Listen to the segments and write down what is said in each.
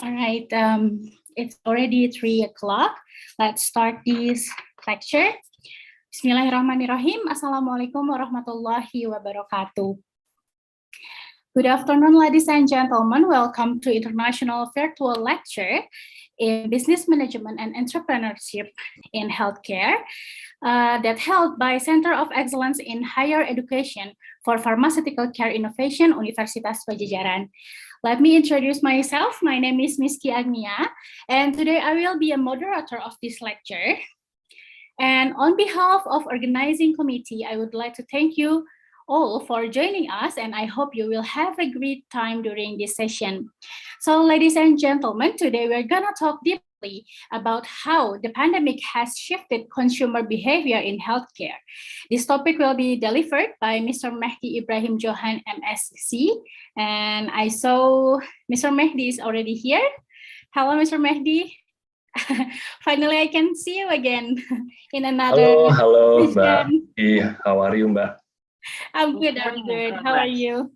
All right, it's already 3 o'clock. Let's start this lecture. Bismillahirrahmanirrahim. Assalamualaikum warahmatullahi wabarakatuh. Good afternoon, ladies and gentlemen. Welcome to International Virtual Lecture in Business Management and Entrepreneurship in Healthcare that held by Center of Excellence in Higher Education for Pharmaceutical Care Innovation, Universitas Pajajaran. Let me introduce myself. My name is Miski Agnia, and today I will be a moderator of this lecture. And on behalf of organizing committee, I would like to thank you all for joining us, and I hope you will have a great time during this session. So, ladies and gentlemen, today we're gonna talk deeply about how the pandemic has shifted consumer behavior in healthcare. This topic will be delivered by Mr. Mehdi Ibrahim Johan, MSc, and I saw Mr. Mehdi is already here. Hello, Mr. Mehdi. Finally, I can see you again in another. Hello, Mbak. How are you, Mbak? I'm good. How are you?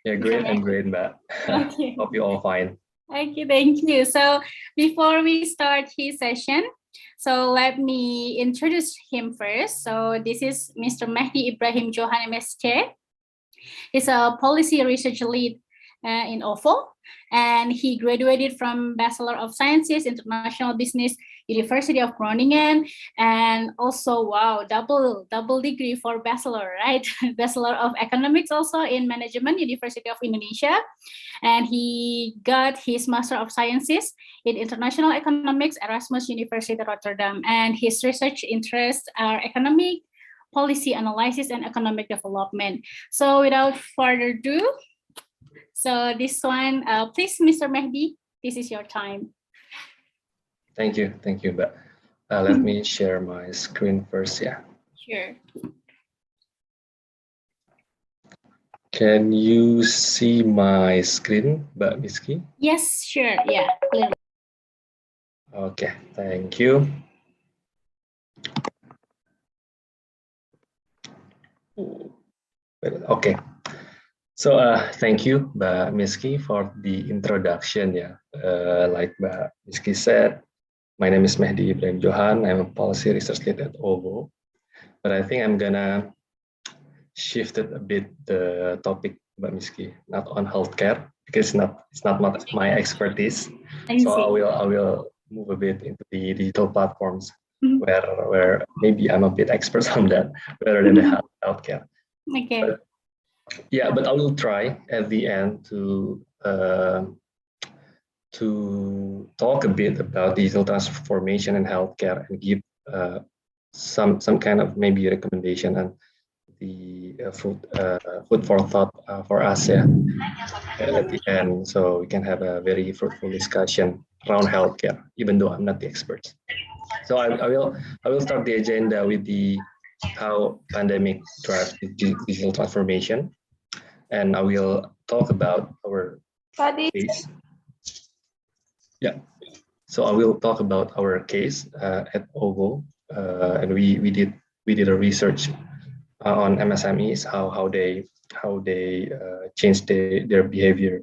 Yeah, great. I'm great, Mbak. Okay. Hope you all fine. Okay, thank you. So before we start his session, so let me introduce him first. So this is Mr. Mehdi Ibrahim Johan, MSc. He's a policy research lead in OVO, and he graduated from Bachelor of Sciences, International Business, University of Groningen, and also, wow, double degree for Bachelor, right? Bachelor of Economics also in Management, University of Indonesia, and he got his Master of Sciences in International Economics, Erasmus University Rotterdam, and his research interests are economic, policy analysis, and economic development. So without further ado, so this one, please, Mr. Mehdi, this is your time. Thank you, Mbak. Let me share my screen first, yeah. Sure. Can you see my screen, Mbak Miski? Yes, sure, yeah, clearly. Okay, thank you. Okay. So thank you, Mbak Miski, for the introduction. Yeah, like Mbak Miski said, my name is Mehdi Ibrahim Johan. I'm a policy research lead at OVO, but I think I'm gonna shift it a bit the topic, Mbak Miski, not on healthcare because it's not my expertise. So I will move a bit into the digital platforms where maybe I'm a bit expert on that rather than the healthcare. Okay. But, yeah, but I will try at the end to talk a bit about digital transformation in healthcare and give some kind of maybe recommendation and the food for thought for us, yeah, at the end, so we can have a very fruitful discussion around healthcare, even though I'm not the expert. So I will start the agenda with the how pandemic drives digital transformation, and I will talk about our case. Yeah, so I will talk about our case at OVO, and we did a research on MSMEs, how they change their behavior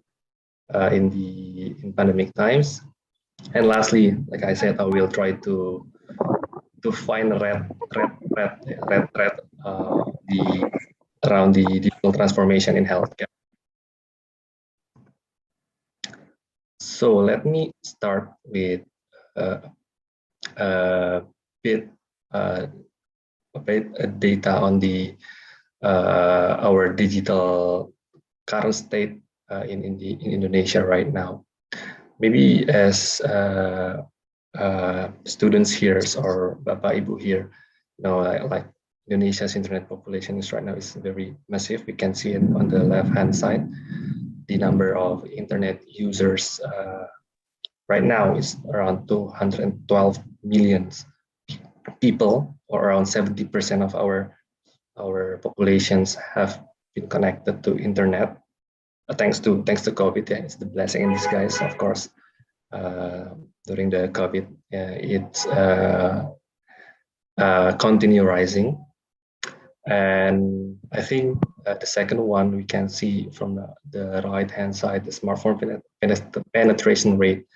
in pandemic times. And lastly, like I said, I will try to find a red thread around the digital transformation in healthcare. So let me start with a bit data on the our digital current state in Indonesia right now. Maybe as students here or Bapak Ibu here, you know, like Indonesia's internet population is right now is very massive. We can see it on the left-hand side. The number of internet users right now is around 212 million people, or around 70% of our populations have been connected to internet. Thanks to COVID, yeah, it's the blessing in disguise, of course. During the COVID, it's continue rising, and I think the second one we can see from the right hand side, the smartphone penetration rate,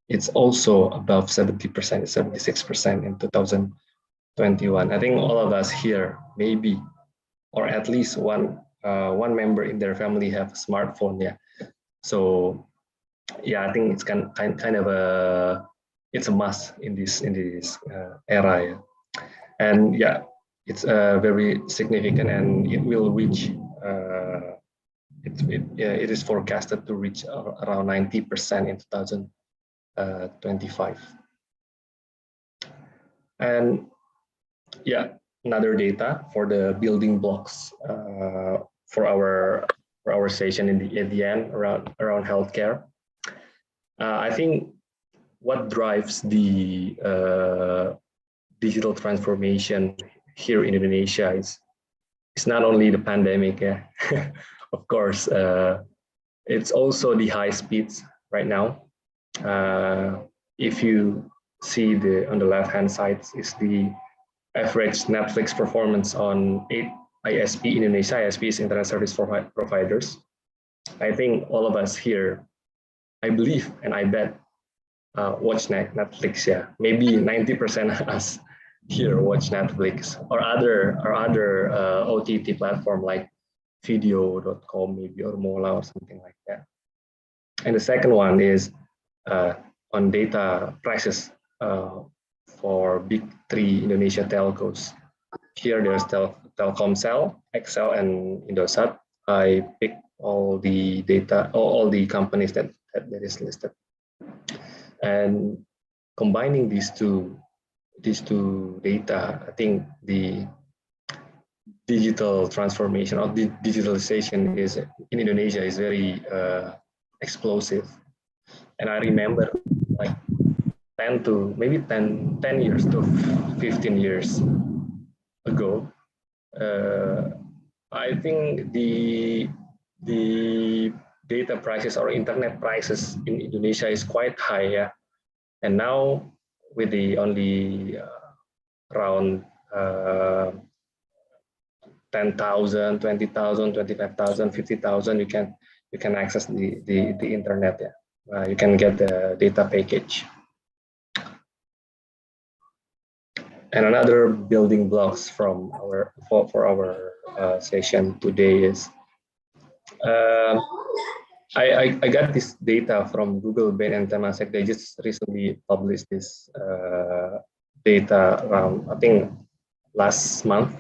it's also above 70%, 76% in 2021. I think all of us here, maybe, or at least one member in their family have a smartphone. Yeah, so yeah, I think it's kind of it's a must in this era. Yeah. And yeah, it's very significant, and it will reach. It is forecasted to reach around 90% in 2025. And yeah, another data for the building blocks for our session at the end around healthcare. I think what drives the digital transformation here in Indonesia is not only the pandemic, yeah. Of course, it's also the high speeds right now. If you see on the left hand side is the average Netflix performance on 8 ISP Indonesia. ISP is internet service providers. I think all of us here, I believe and I bet, watch Netflix. Yeah, maybe 90% of us here watch Netflix or other OTT platform like video.com maybe, or Mola or something like that. And the second one is on data prices for big three Indonesia telcos. Here there's Telkomsel, XL, and Indosat. I picked all the data, all the companies that is listed, and combining these two data, I think the digital transformation or the digitalization is in Indonesia is very explosive. And I remember like 10 years to 15 years ago, I think the data prices or internet prices in Indonesia is quite high, yeah. And now with the only around 10,000, 20,000, 25,000, 50,000, you can access the internet. Yeah, you can get the data package. And another building blocks from for our session today is I got this data from Google Bain and Temasek. They just recently published this data around, I think, last month.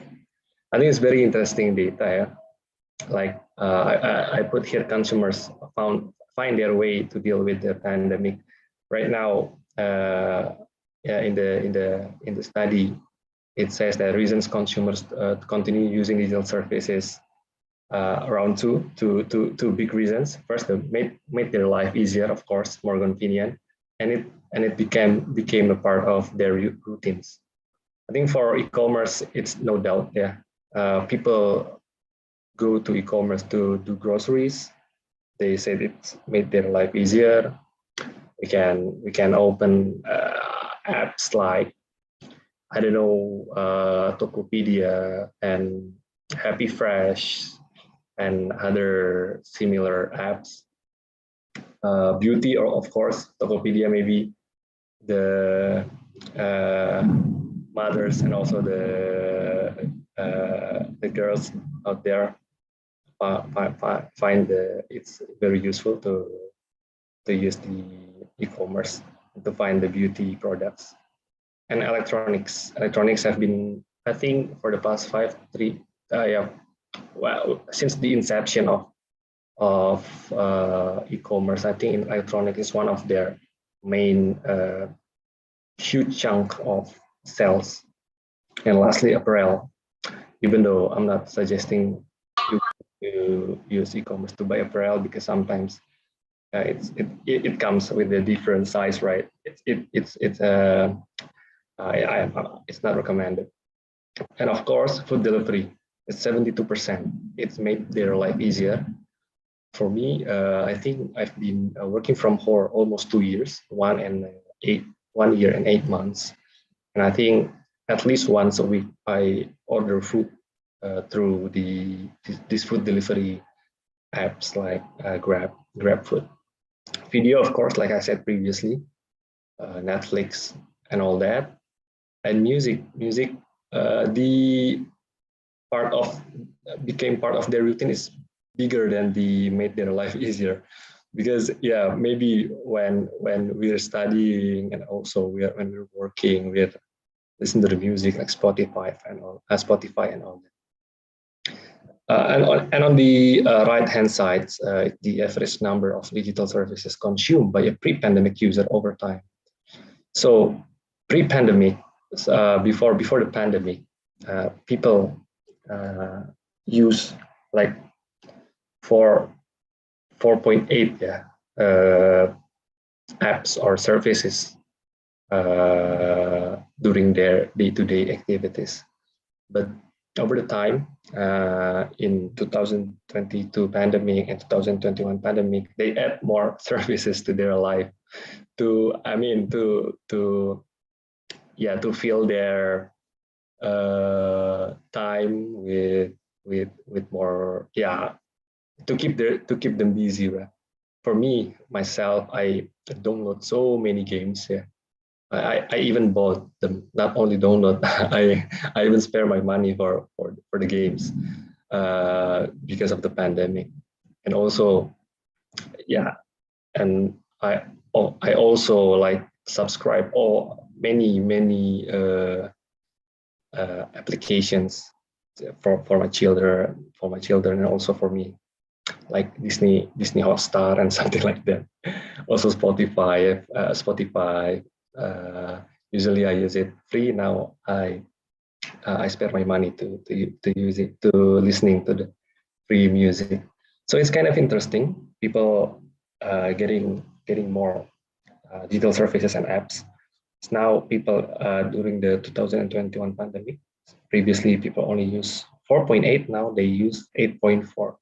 I think it's very interesting data. Yeah? Like I put here, consumers find their way to deal with the pandemic. Right now, yeah, in the study, it says that reasons consumers continue using digital services, around two big reasons. First, they made their life easier, of course, more convenient, and it became a part of their routines. I think for e-commerce, it's no doubt. Yeah, people go to e-commerce to do groceries. They said it's made their life easier. We can open apps like, I don't know, Tokopedia and Happy Fresh and other similar apps. Beauty, or of course, Tokopedia, maybe the mothers and also the girls out there find it's very useful to use the e-commerce to find the beauty products. And electronics. Electronics have been, I think, for the past yeah, well, since the inception of e-commerce, I think electronics is one of their main huge chunk of sales. And lastly, apparel. Even though I'm not suggesting you to use e-commerce to buy apparel, because sometimes it comes with a different size, right? It's not recommended. And of course, food delivery is 72%. It's made their life easier. For me, I think I've been working from home almost 2 years, 1 year and 8 months, and I think at least once a week I order food through these food delivery apps like Grab Food. Video, of course, like I said previously, Netflix and all that, and music. The part of became part of their routine is bigger than the made their life easier, because yeah, maybe when we're studying and also when we're working, we're listen to the music like Spotify and all that. And on the right hand side, the average number of digital services consumed by a pre-pandemic user over time. So pre-pandemic, before the pandemic, people use like 4.8 apps or services during their day-to-day activities. But over the time, in 2022 pandemic and 2021 pandemic, they add more services to their life to fill their time with more, to keep them busy. Right? For me myself, I download so many games. Yeah, I even bought them. Not only download, I even spare my money for the games because of the pandemic, and also and I also like subscribe many applications for my children and also for me, like Disney Hotstar and something like that. Also Spotify. Usually I use it free. Now I spare my money to use it, to listening to the free music. So it's kind of interesting. People getting more digital services and apps. Now people during the 2021 pandemic, previously people only use 4.8. Now they use 8.4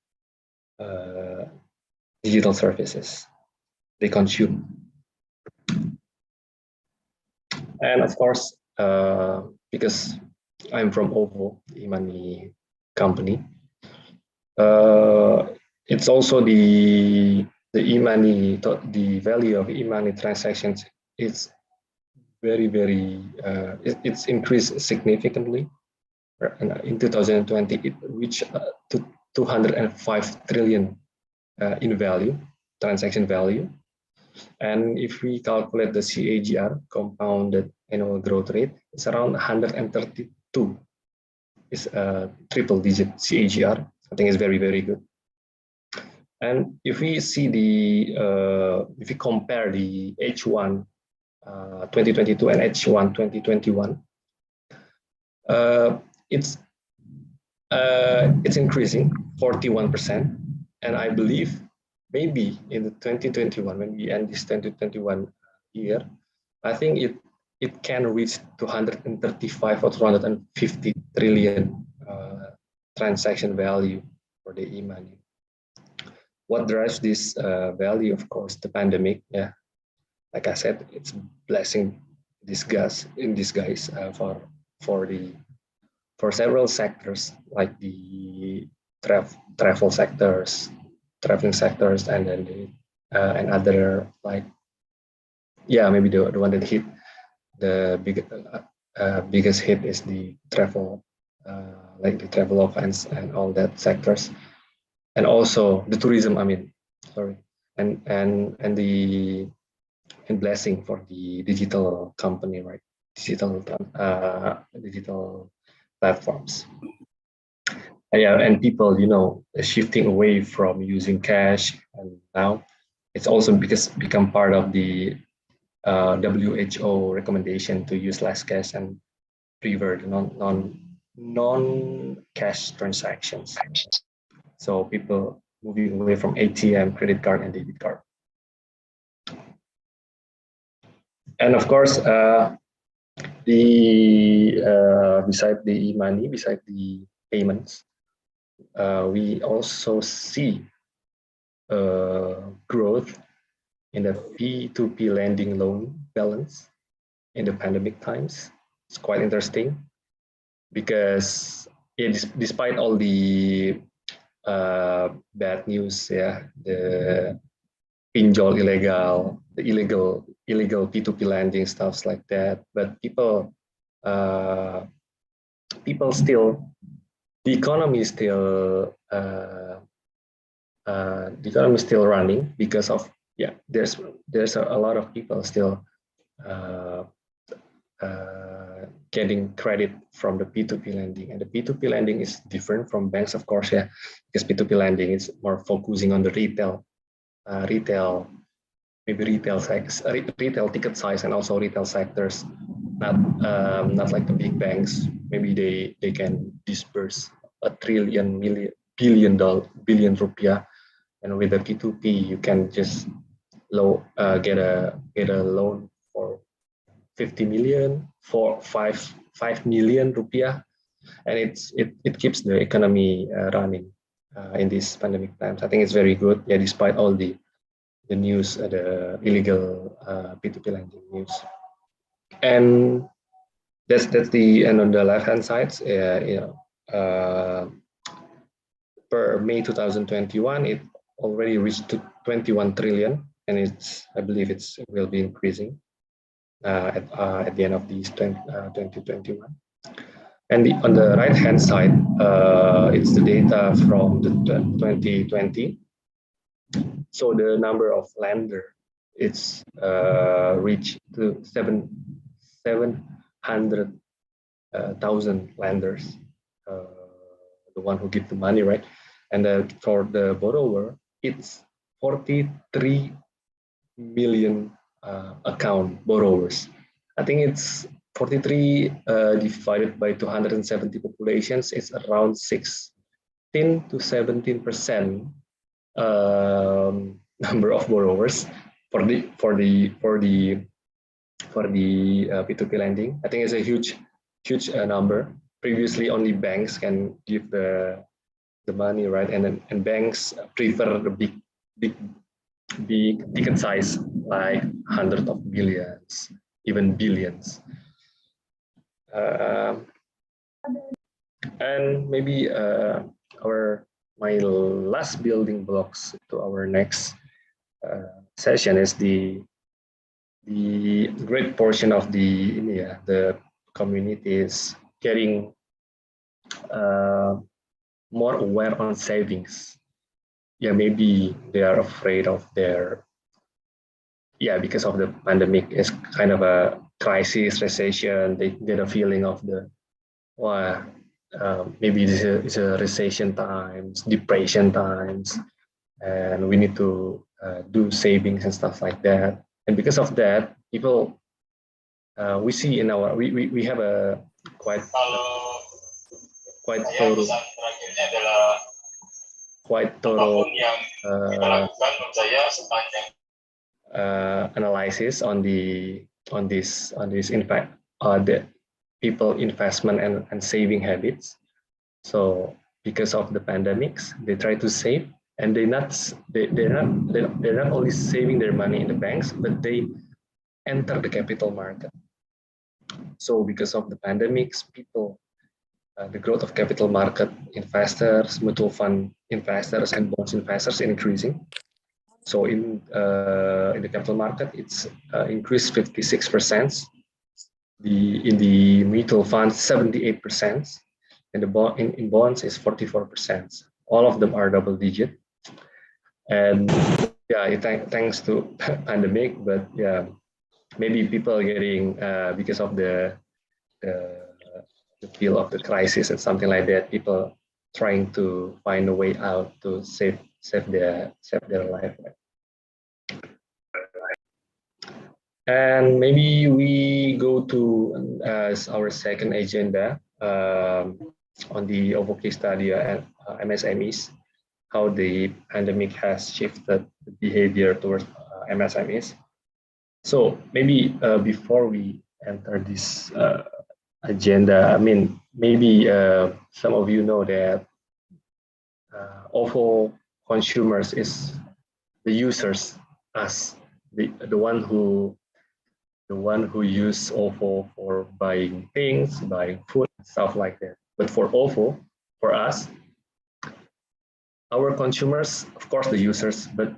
digital services they consume. And of course, because I'm from OVO, the e-money company, it's also the e-money, the value of e-money transactions is very it's increased significantly. In 2020, it reached to 205 trillion in value, transaction value. And if we calculate the CAGR, compounded annual growth rate, it's around 132. It's a triple digit CAGR. I think it's very, very good. And if we see if we compare the H1 2022 and H1 2021, it's increasing 41%, and I believe maybe in the 2021, when we end this 2021 year, I think it can reach 235 or 250 trillion transaction value for the e-money. What drives this value? Of course, the pandemic. Yeah, like I said, it's blessing in disguise for several sectors, like the travel sectors, traveling sectors, and then and other, like, yeah, maybe the one that hit the biggest hit is the travel, like the travel offense and all that sectors, and also the tourism. I mean, sorry, and the blessing for the digital company, right? Digital platforms. Yeah, and people, shifting away from using cash, and now it's also become part of the WHO recommendation to use less cash and revert non-cash transactions. So people moving away from ATM, credit card, and debit card. And of course, beside the e-money, beside the payments, we also see growth in the P2P lending loan balance in the pandemic times. It's quite interesting because despite all the bad news, yeah, the pinjol illegal, the illegal P2P lending, stuffs like that, but people still, the economy is still running because of, yeah, there's a lot of people still getting credit from the P2P lending, and the P2P lending is different from banks, of course, yeah, because P2P lending is more focusing on the retail ticket size, and also retail sectors, not like the big banks. Maybe they can disperse billion rupiah, and with the P2P you can just get a loan for 50 million, for 5 million rupiah, and it keeps the economy running in these pandemic times. I think it's very good, yeah, despite all the news, the illegal P2P lending news. And that's the, and on the left hand side, per May 2021, it already reached to 21 trillion, and I believe it will be increasing at the end of these 2021. And on the right hand side, it's the data from the 2020. So the number of lender, it's reached to 700,000 lenders, the one who give the money, right? And for the borrower, it's 43 million account borrowers. I think it's 43 divided by 270 populations. It's around 16 to 17% number of borrowers for the P2P lending. I think it's a huge number. Previously, only banks can give the money, right? And banks prefer the big ticket size, like hundreds of millions, even billions. And maybe my last building blocks to our next session is the great portion of the community is getting more aware on savings. yeah, maybe they are afraid of their, yeah, because of the pandemic, it's kind of a crisis, recession. They get a feeling of the, well, maybe it's a recession times, depression times, and we need to do savings and stuff like that. And because of that, people, we see in our, we have a quite quite thorough quite thorough analysis on this in fact the people investment and saving habits. So because of the pandemics, they try to save, and they're not only saving their money in the banks, but they enter the capital market. So because of the pandemics, people, the growth of capital market investors, mutual fund investors, and bonds investors increasing. So in the capital market, it's increased 56%. In the mutual funds, 78%, and the bond in bonds is 44%. All of them are double digit, and yeah, thanks to pandemic, but yeah, maybe people are getting because of the feel of the crisis and something like that. People trying to find a way out to save their life. And maybe we go to our second agenda on the OVO case study and MSMEs, how the pandemic has shifted the behavior towards MSMEs. So maybe before we enter this agenda, I mean, maybe some of you know that OVO consumers is the users, us, the one who use OVO for buying things, buying food, stuff like that. But for OVO, for us, our consumers, of course, the users, but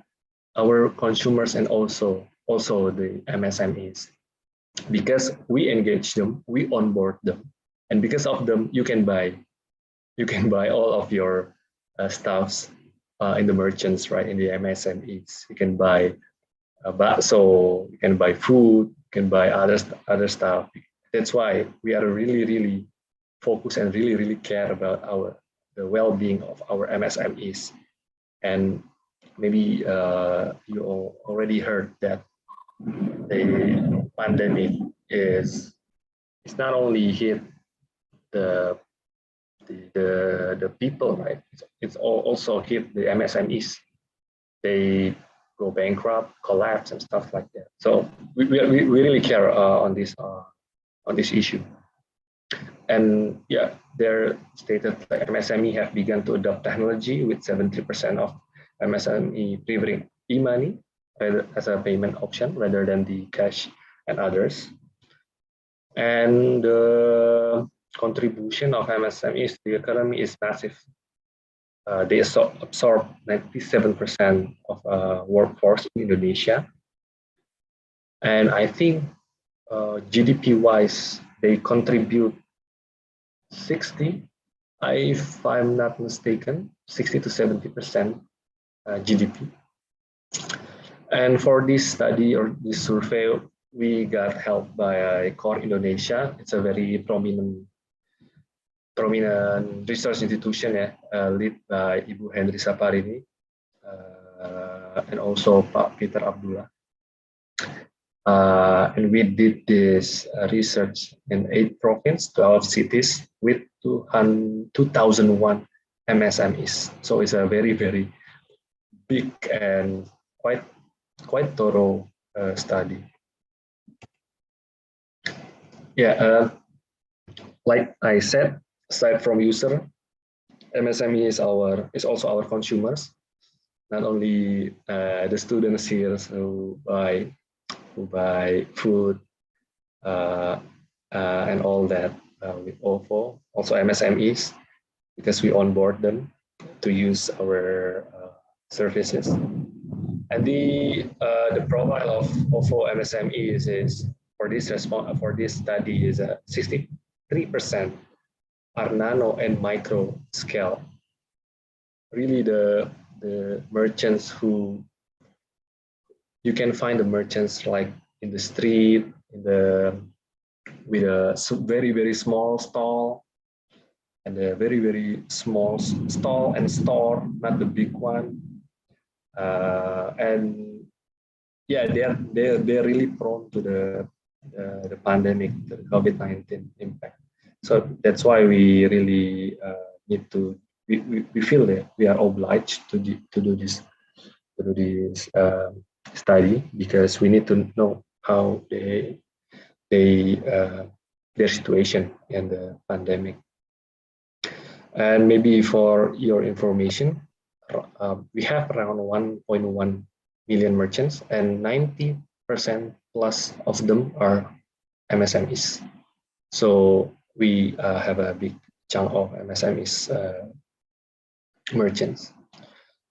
our consumers and also the MSMEs, because we engage them, we onboard them, and because of them, you can buy all of your stuffs in the merchants, right? In the MSMEs, you can buy bakso, you can buy food, you can buy other stuff. That's why we are really focused and really care about the well-being of our MSMEs. And maybe you all already heard that the pandemic is not only hit the people, right? It's also hit the MSMEs. They go bankrupt, collapse, and stuff like that. So we really care on this issue. And yeah, they're stated like MSME have begun to adopt technology, with 70% of MSME favoring e-money as a payment option rather than the cash and others. And the contribution of MSMEs to the economy is massive. They absorb 97% of workforce in Indonesia. And I think GDP-wise, they contribute 60, if I'm not mistaken, 60 to 70% GDP. And for this study or this survey, we got help by Core Indonesia. It's a very prominent research institution, led by Ibu Henry Saparini and also Pak Peter Abdullah. And we did this research in 8 provinces, 12 cities, with 2001 MSMEs. So it's a very big and quite thorough study. Yeah, like I said, aside from user, MSME is also our consumers. Not only the students here who buy food and all that with OVO, also MSMEs, because we onboard them to use our services. And the profile of OVO MSMEs is for this study is 63% are nano and micro scale. Really, the the merchants who you can find the merchants like in the street, with a very small stall and a very small stall and store, not the big one. And yeah, they're really prone to the pandemic, the COVID-19 impact. So that's why we really need to. We feel that we are obliged to do this study, because we need to know how they their situation in the pandemic. And maybe for your information, we have around 1.1 million merchants, and 90% plus of them are MSMEs. So we have a big chunk of MSMEs merchants.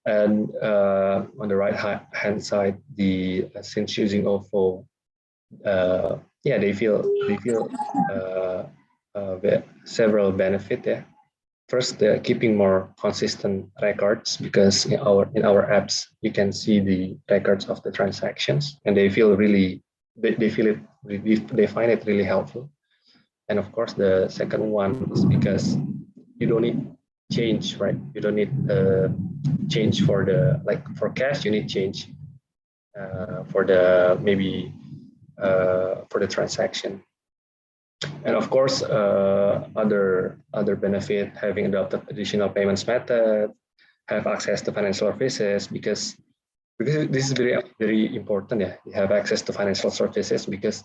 And on the right hand side, since using OFO, yeah, they feel several benefits. Yeah. First, they're keeping more consistent records, because in our apps you can see the records of the transactions, and they feel really they find it really helpful. And of course, the second one is because you don't need change, right? You don't need change for for cash. You need change for the maybe for the transaction. And of course, other benefit, having adopted additional payments method, have access to financial services, because this is very important. Yeah, you have access to financial services, because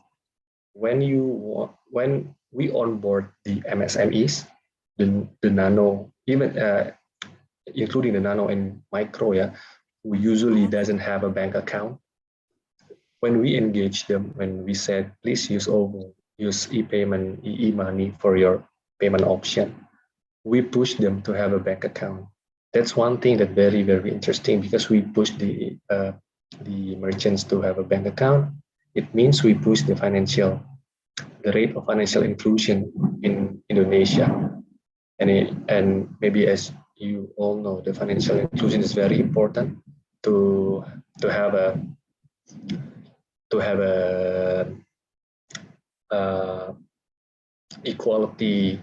when we onboard the MSMEs, the nano, even including the nano and micro, yeah, who usually doesn't have a bank account. When we engage them, when we said, please use OVO, use e-payment, e-money for your payment option, we push them to have a bank account. That's one thing that very interesting, because we push the merchants to have a bank account. It means we push the rate of financial inclusion in Indonesia. And maybe, as you all know, the financial inclusion is very important to have a equality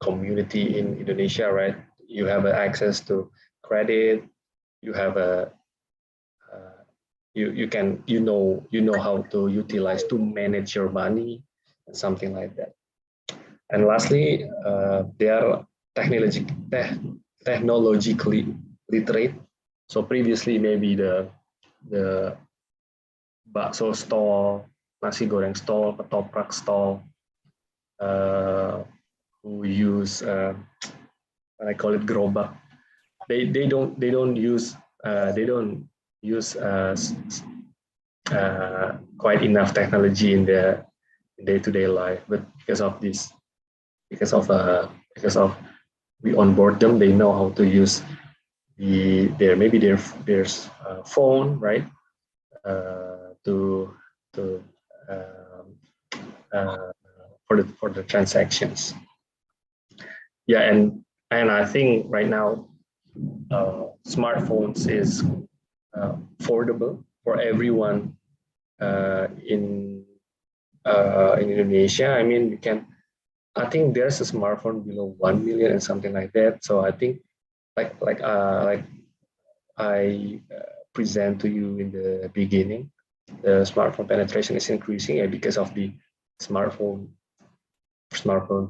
community in Indonesia, right? You have access to credit. You have you know how to utilize, to manage your money, and something like that. And lastly, they are technologically literate. So previously, maybe the bakso stall, nasi goreng stall, ketoprak stall, who use I call it gerobak. They don't use quite enough technology in their day-to-day life. But because of we onboard them, they know how to use their phone, right? For the transactions. Yeah, and I think right now smartphones is affordable for everyone in Indonesia. I mean, I think there's a smartphone below 1 million and something like that. So I think like I present to you in the beginning, the smartphone penetration is increasing, because of the smartphone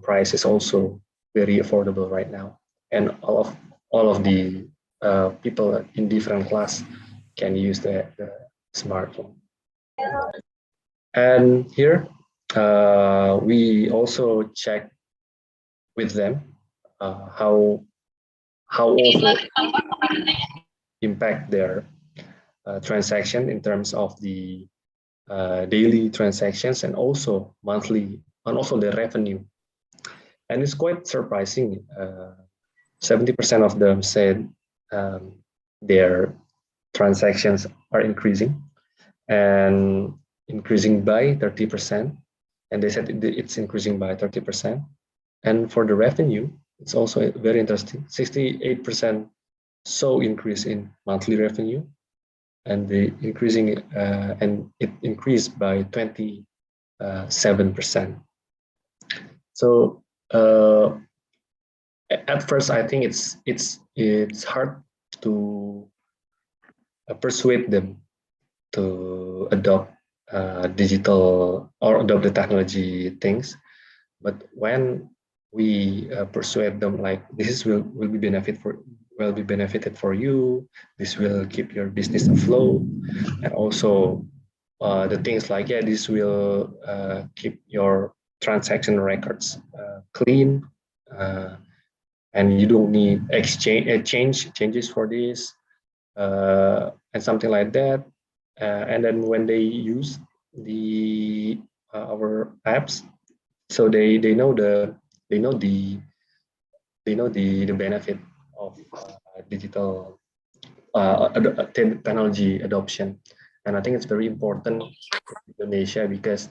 price is also very affordable right now, and all of the people in different class can use the smartphone. And here we also check with them how OVO impact their transaction in terms of the daily transactions, and also monthly, and also the revenue. And it's quite surprising. 70% of them said their transactions are increasing, and increasing by 30%. And they said it's increasing by 30%. And for the revenue, it's also very interesting. 68% saw increase in monthly revenue, and the increasing and it increased by 27%. So at first, I think it's hard to persuade them to adopt digital or adopt the technology things. But when we persuade them like this will be benefited for you, this will keep your business afloat, and also the things like this will keep your transaction records clean, and you don't need changes for this, and something like that. And then when they use the our apps, so they know the benefit of digital technology adoption. And I think it's very important in Indonesia because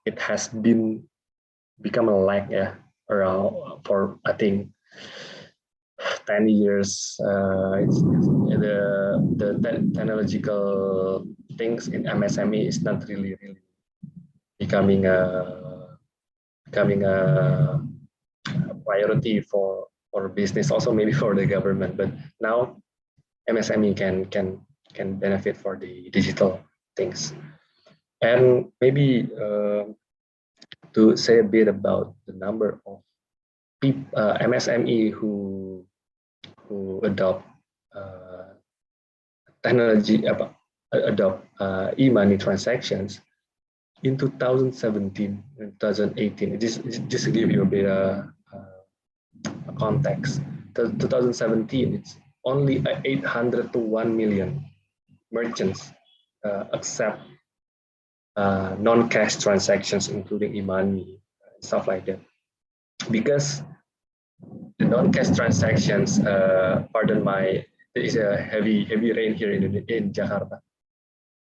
it has become a lag around for I think 10 years. It's the technological things in MSME is not really becoming a priority for business, also maybe for the government. But now MSME can benefit for the digital things. And maybe to say a bit about the number of MSME who adopt technology, adopt e-money transactions in 2017 and 2018. Just to give you a bit of context, 2017 it's only 800 to 1 million merchants accept non-cash transactions, including e-money, stuff like that. Because the non-cash transactions, pardon my, there is a heavy rain here in Jakarta.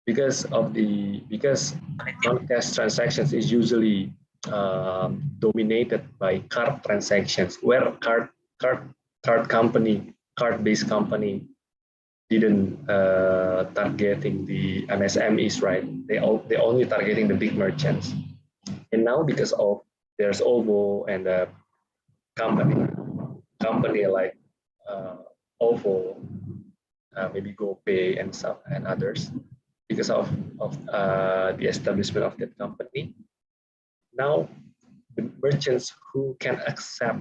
Because non-cash transactions is usually dominated by card transactions, where card-based company didn't targeting the MSMEs, right? They only targeting the big merchants. And now because of there's OVO and company like OVO, maybe GoPay and stuff and others, because of the establishment of that company. Now the merchants who can accept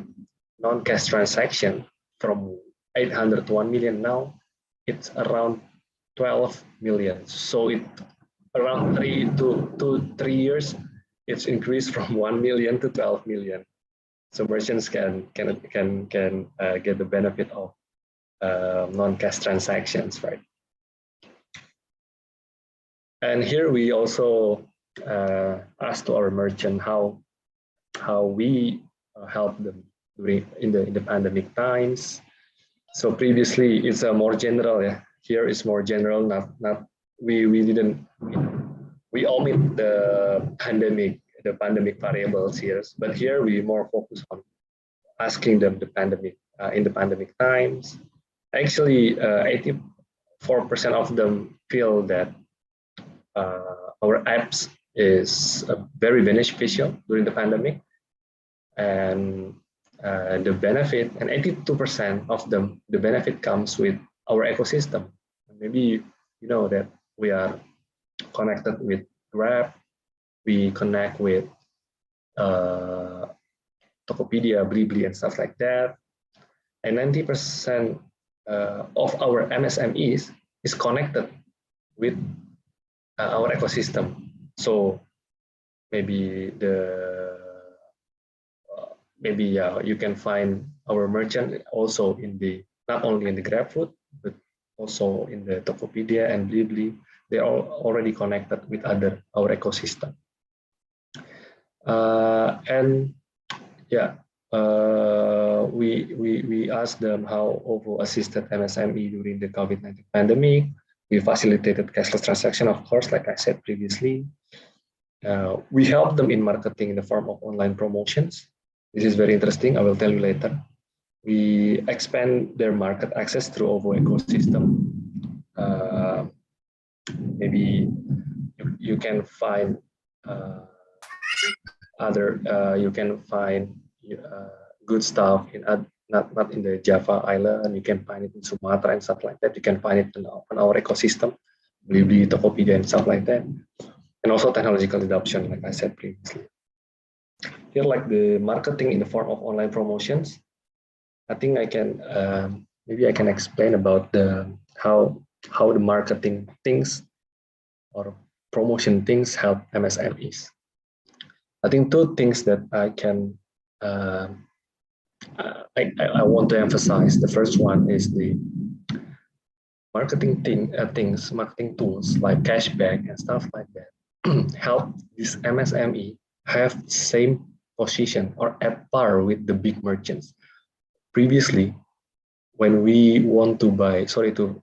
non-cash transaction from 800 to 1 million, now it's around 12 million. So it around 3 years, it's increased from 1 million to 12 million. So merchants can get the benefit of non-cash transactions, right? And here we also asked our merchant how we help them in the pandemic times. So previously it's a more general, Here is more general, not we omit the pandemic variables here, but here we more focus on asking them the pandemic in the pandemic times. Actually, 84% of them feel that our apps is very beneficial during the pandemic, and the benefit, and 82% of them, the benefit comes with our ecosystem. Maybe you know that we are connected with Grab, we connect with Tokopedia, Blibli, and stuff like that. And 90% of our MSMEs is connected with our ecosystem. So maybe you can find our merchant also in the not only in the GrabFood, but also in the Tokopedia and Blibli. They are already connected with our ecosystem. We asked them how OVO assisted MSME during the COVID-19 pandemic. We facilitated cashless transaction, of course, like I said previously. We helped them in marketing in the form of online promotions. This is very interesting. I will tell you later. we expand their market access through OVO ecosystem. Maybe you can find you can find good stuff in not in the Java island. You can find it in Sumatra and stuff like that. You can find it on our ecosystem, Blibli, Tokopedia, and stuff like that. And also technological adoption, like I said previously. Here, like the marketing in the form of online promotions, I think I can maybe I can explain about how the marketing things or promotion things help MSMEs. I think two things that I can I want to emphasize. The first one is the marketing marketing tools like cashback and stuff like that help this MSME have same position or at par with the big merchants. Previously, when we want to buy, sorry to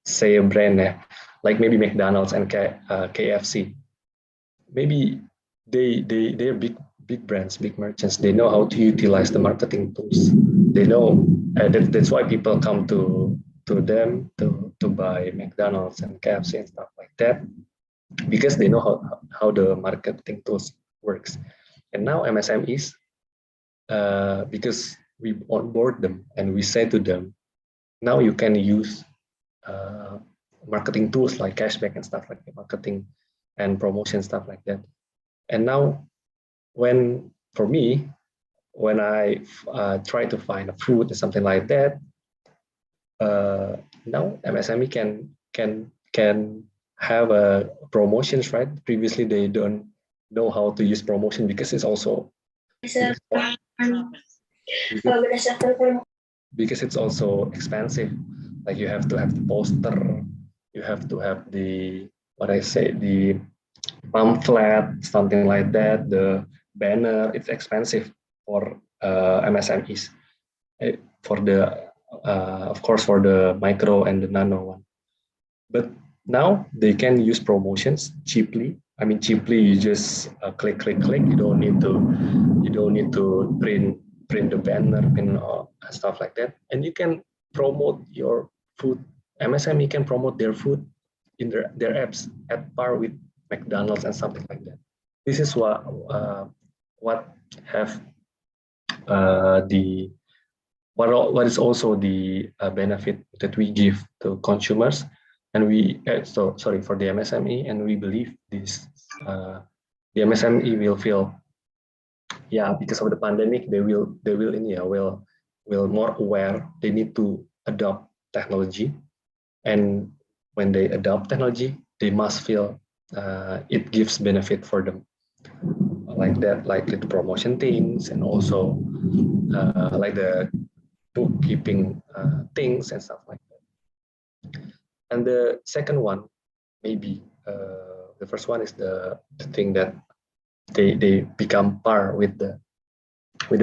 say a brand, like maybe McDonald's and KFC, maybe they're big brands, big merchants. They know how to utilize the marketing tools. They know that's why people come to them to buy McDonald's and KFC and stuff like that, because they know how the marketing tools works. And now MSMEs, because we onboard them and we say to them, now you can use marketing tools like cashback and stuff like that, marketing and promotion stuff like that. And now, for me, when I try to find a food or something like that, now MSME can have promotions, right? Previously, they don't know how to use promotion because it's also because it's also expensive. Like you have to have the poster, you have to have the pamphlet, something like that, the banner. It's expensive for MSMEs. For the of course for the micro and the nano one, but now they can use promotions cheaply. I mean, cheaply, you just click. You don't need to print the banner and stuff like that. And you can promote your food. MSME can promote their food in their apps at par with McDonald's and something like that. This is what have what is also the benefit that we give to consumers, and we sorry for the MSME, and we believe this the MSME will feel, yeah, because of the pandemic they will more aware. They need to adopt technology, and when they adopt technology, they must feel it gives benefit for them, like that, like the promotion things, and also like the bookkeeping things and stuff like that. And the second one, maybe the first one is the thing that they become par with the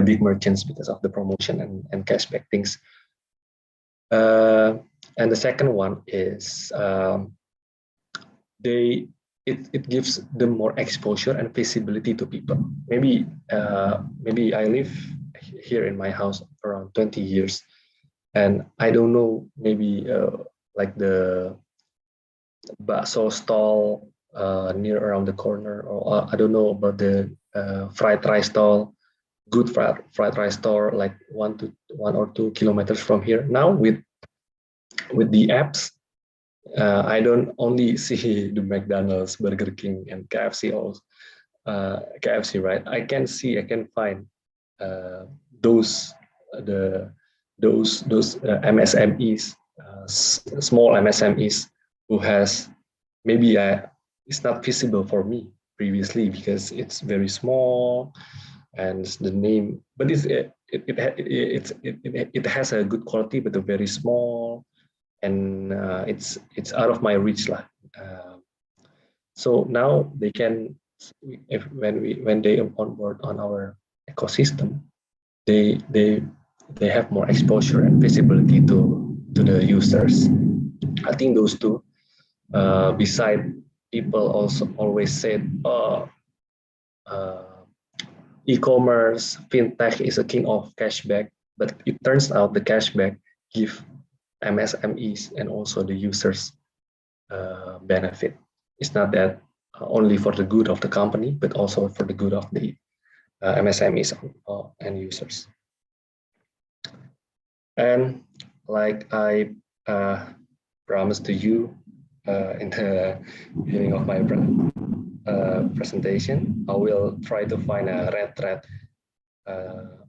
big merchants because of the promotion and cashback things. And the second one is it gives them more exposure and visibility to people. Maybe I live here in my house around 20 years, and I don't know, maybe like the bakso stall near around the corner, or I don't know about the fried rice stall, good fried rice store like 1 or 2 kilometers from here. Now with the apps, I don't only see the McDonald's, Burger King, and KFC also. KFC, right? I can find those MSMEs, small MSMEs who has maybe it's not visible for me previously because it's very small and the name, but it has a good quality, but a very small, and it's out of my reach lah. So now they can, when they onboard on our ecosystem, they have more exposure and visibility to the users. I think those two, beside people also always said, e-commerce, fintech is a king of cashback, but it turns out the cashback give MSMEs and also the users benefit. It's not that only for the good of the company, but also for the good of the MSMEs and users. And like I promised to you in the beginning of my presentation, I will try to find a red thread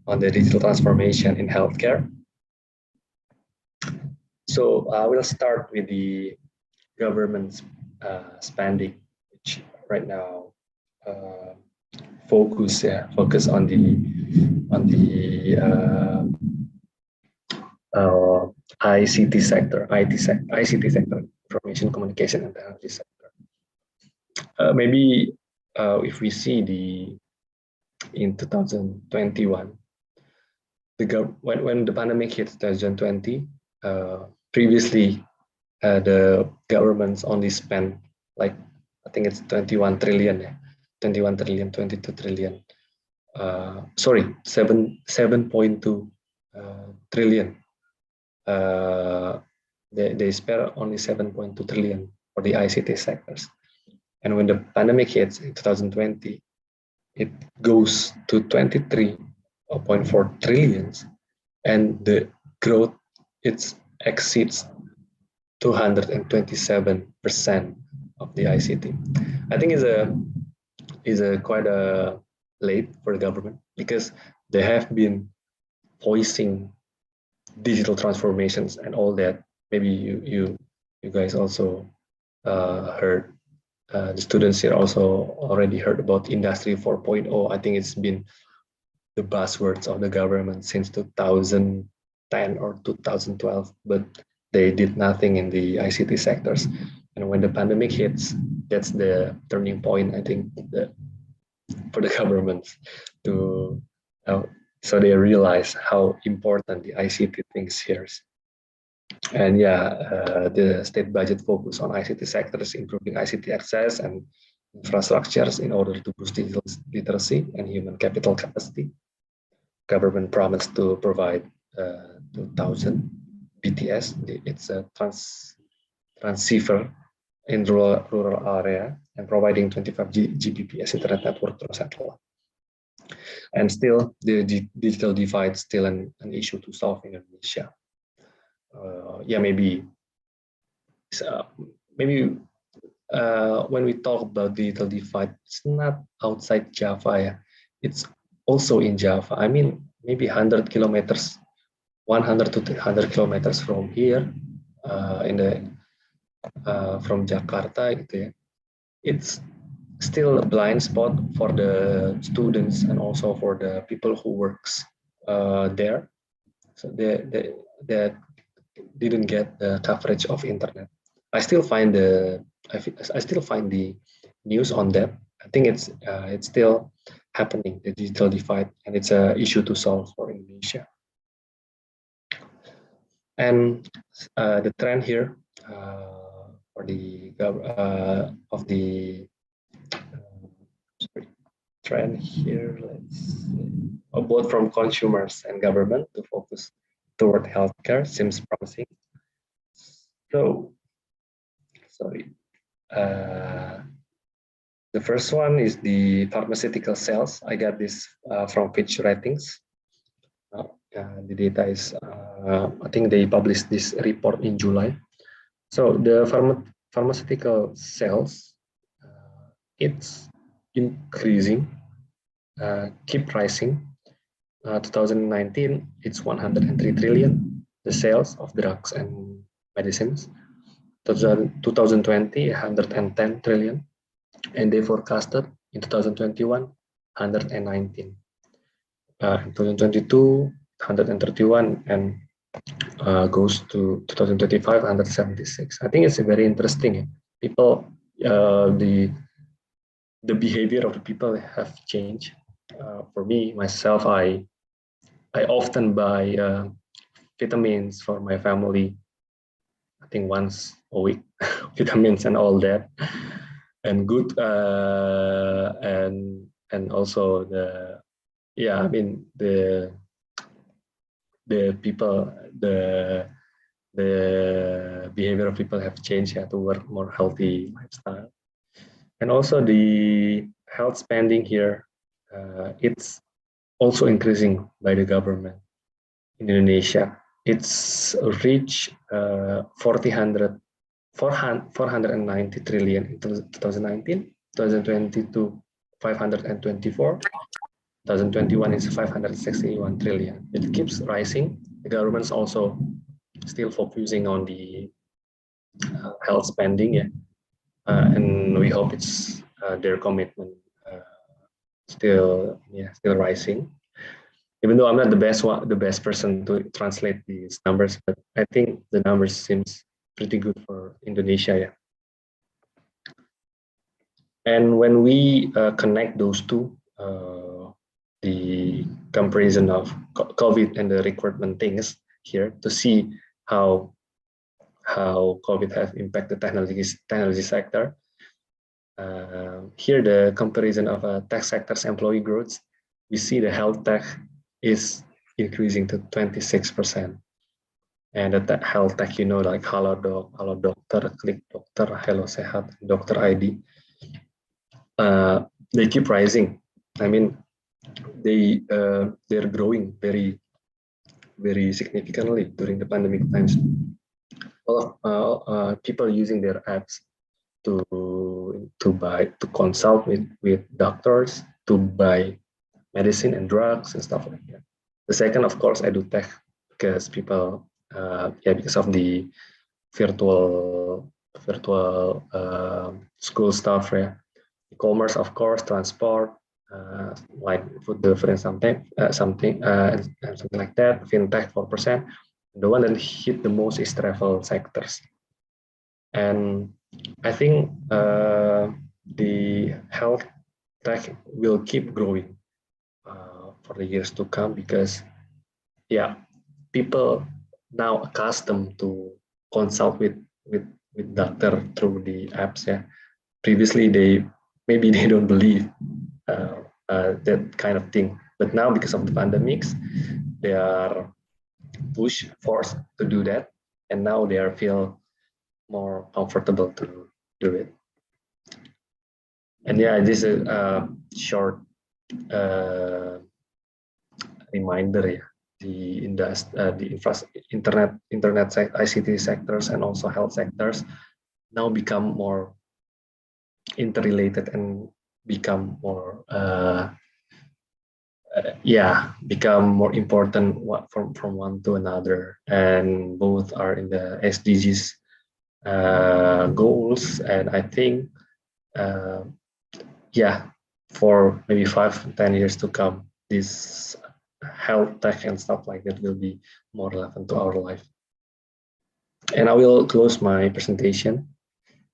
on the digital transformation in healthcare. So I will start with the government spending, which right now focus on the ICT sector, ICT sector, information communication and technology sector. Maybe if we see in 2021, when the pandemic hit 2020, previously the governments only spent like, I think it's 21 trillion, 22 trillion. Sorry, 7.2 trillion. They spare only 7.2 trillion for the ICT sectors. And when the pandemic hits in 2020, it goes to 23.4 trillions, and the growth exceeds 227% of the ICT. I think is a quite late for the government, because they have been voicing digital transformations and all that. Maybe you guys also heard, the students here also already heard about Industry 4.0. I think it's been the buzzwords of the government since 2010 or 2012, but they did nothing in the ICT sectors. And when the pandemic hits, that's the turning point, I think, for the government to, so they realize how important the ICT things here is. And yeah, the state budget focus on ICT sectors, improving ICT access and infrastructures in order to boost digital literacy and human capital capacity. Government promised to provide 2,000 BTS. It's a transceiver in rural area, and providing 25 Gbps internet network through satellite. And still, the digital divide is still an issue to solve in Indonesia. Yeah, maybe when we talk about digital divide, it's not outside Java. Yeah. It's also in Java. I mean, maybe 100 kilometers, 100 to 200 kilometers from here, from Jakarta, gitu ya. It's still a blind spot for the students and also for the people who works there. So they didn't get the coverage of internet. I still find the news on that. I think it's still happening, the digital divide, and it's an issue to solve for Indonesia. And the trend here for the trend here, let's see, both from consumers and government to focus toward healthcare seems promising. So, sorry. The first one is the pharmaceutical sales. I got this from Fitch Ratings. The data is, I think they published this report in July. So the pharmaceutical sales, it's increasing, keep rising. 2019, it's 103 trillion, the sales of drugs and medicines. 2020, 110 trillion. And they forecasted in 2021, 119. In 2022, 131, and goes to 2025, 176. I think it's very interesting. People, the behavior of the people have changed. For me, myself, I often buy vitamins for my family. I think once a week, vitamins and all that, and good, and also yeah, I mean the people, the behavior of people have changed, yeah, toward more healthy lifestyle. And also the health spending here, it's also increasing by the government in Indonesia. It's reached 490 trillion in 2019, 2022, 524, 2021 is 561 trillion. It keeps rising. The government's also still focusing on the health spending, yeah, and we hope it's their commitment still rising. Even though I'm not the best person to translate these numbers, but I think the numbers seems pretty good for Indonesia, yeah. And when we connect those two, the comparison of COVID and the recruitment things here to see how COVID have impacted technology sector. Here, the comparison of tech sector's employee growth, we see the health tech is increasing to 26%. And the health tech, you know, like Halodoc, Halo Dokter, Klik Dokter, Hello Sehat, Dokter ID, they keep rising. I mean, they're growing very significantly during the pandemic times. A lot of people using their apps to consult with doctors, to buy medicine and drugs and stuff like that. The second, of course, edutech, because people, because of the virtual school stuff, yeah. E-commerce, of course, transport, like food delivery and something like that. Fintech 4%. The one that hit the most is travel sectors. And I think the health tech will keep growing for the years to come, because yeah, people now accustomed to consult with doctor through the apps. Yeah, previously they don't believe that kind of thing, but now because of the pandemics, they are forced to do that, and now they are feel more comfortable to do it. And yeah, this is a short reminder, yeah, the internet ICT sectors and also health sectors now become more interrelated and become more become more important from one to another, and both are in the SDGs goals. And I think for maybe 5-10 years to come, this health tech and stuff like that will be more relevant to our life. And I will close my presentation,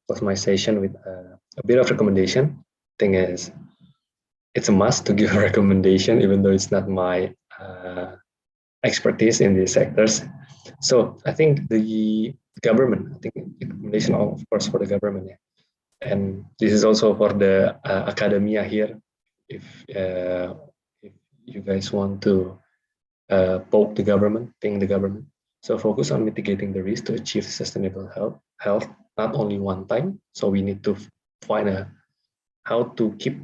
close my session with a bit of recommendation. Thing is, it's a must to give a recommendation, even though it's not my expertise in these sectors. So I think the government, I think recommendation, of course, for the government, yeah. And this is also for the academia here. If you guys want to poke the government, ping the government, so focus on mitigating the risk to achieve sustainable health, not only one time. So we need to find how to keep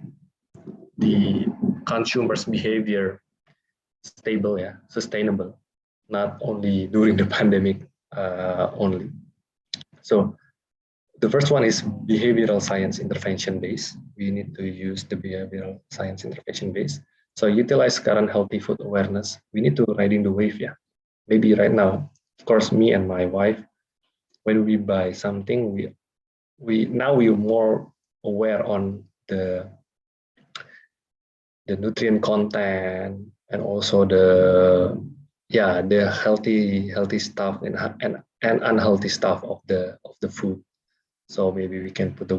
the consumers' behavior stable, yeah, sustainable, not only during the pandemic only. So the first one is behavioral science intervention base. We need to use the behavioral science intervention base. So utilize current healthy food awareness. We need to riding the wave, yeah. Maybe right now, of course, me and my wife, when we buy something, we are more aware on the nutrient content, and also the healthy stuff and unhealthy stuff of the food. So maybe we can put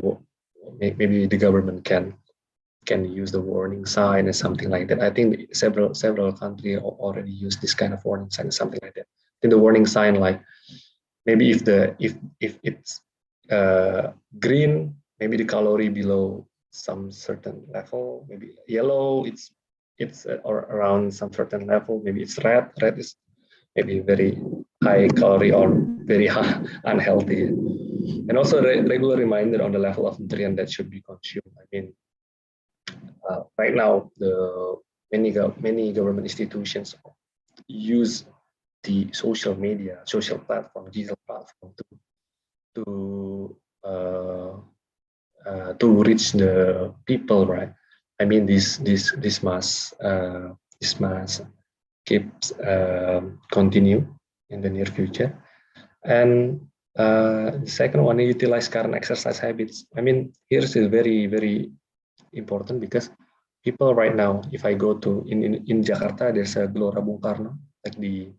maybe the government can use the warning sign or something like that. I think several countries already use this kind of warning sign or something like that. In the warning sign, like maybe if it's green, maybe the calorie below some certain level, maybe yellow, it's it's or around some certain level. Maybe it's red. Red is maybe very high calorie or very unhealthy. And also regular reminder on the level of nutrient that should be consumed. I mean, right now the many government institutions use the social media, social platform, digital platform to reach the people, right? I mean, this must keep continue in the near future. And the second one, utilize current exercise habits. I mean, here's is very important because people right now, if I go to in Jakarta, there's a Gelora Bung Karno, like the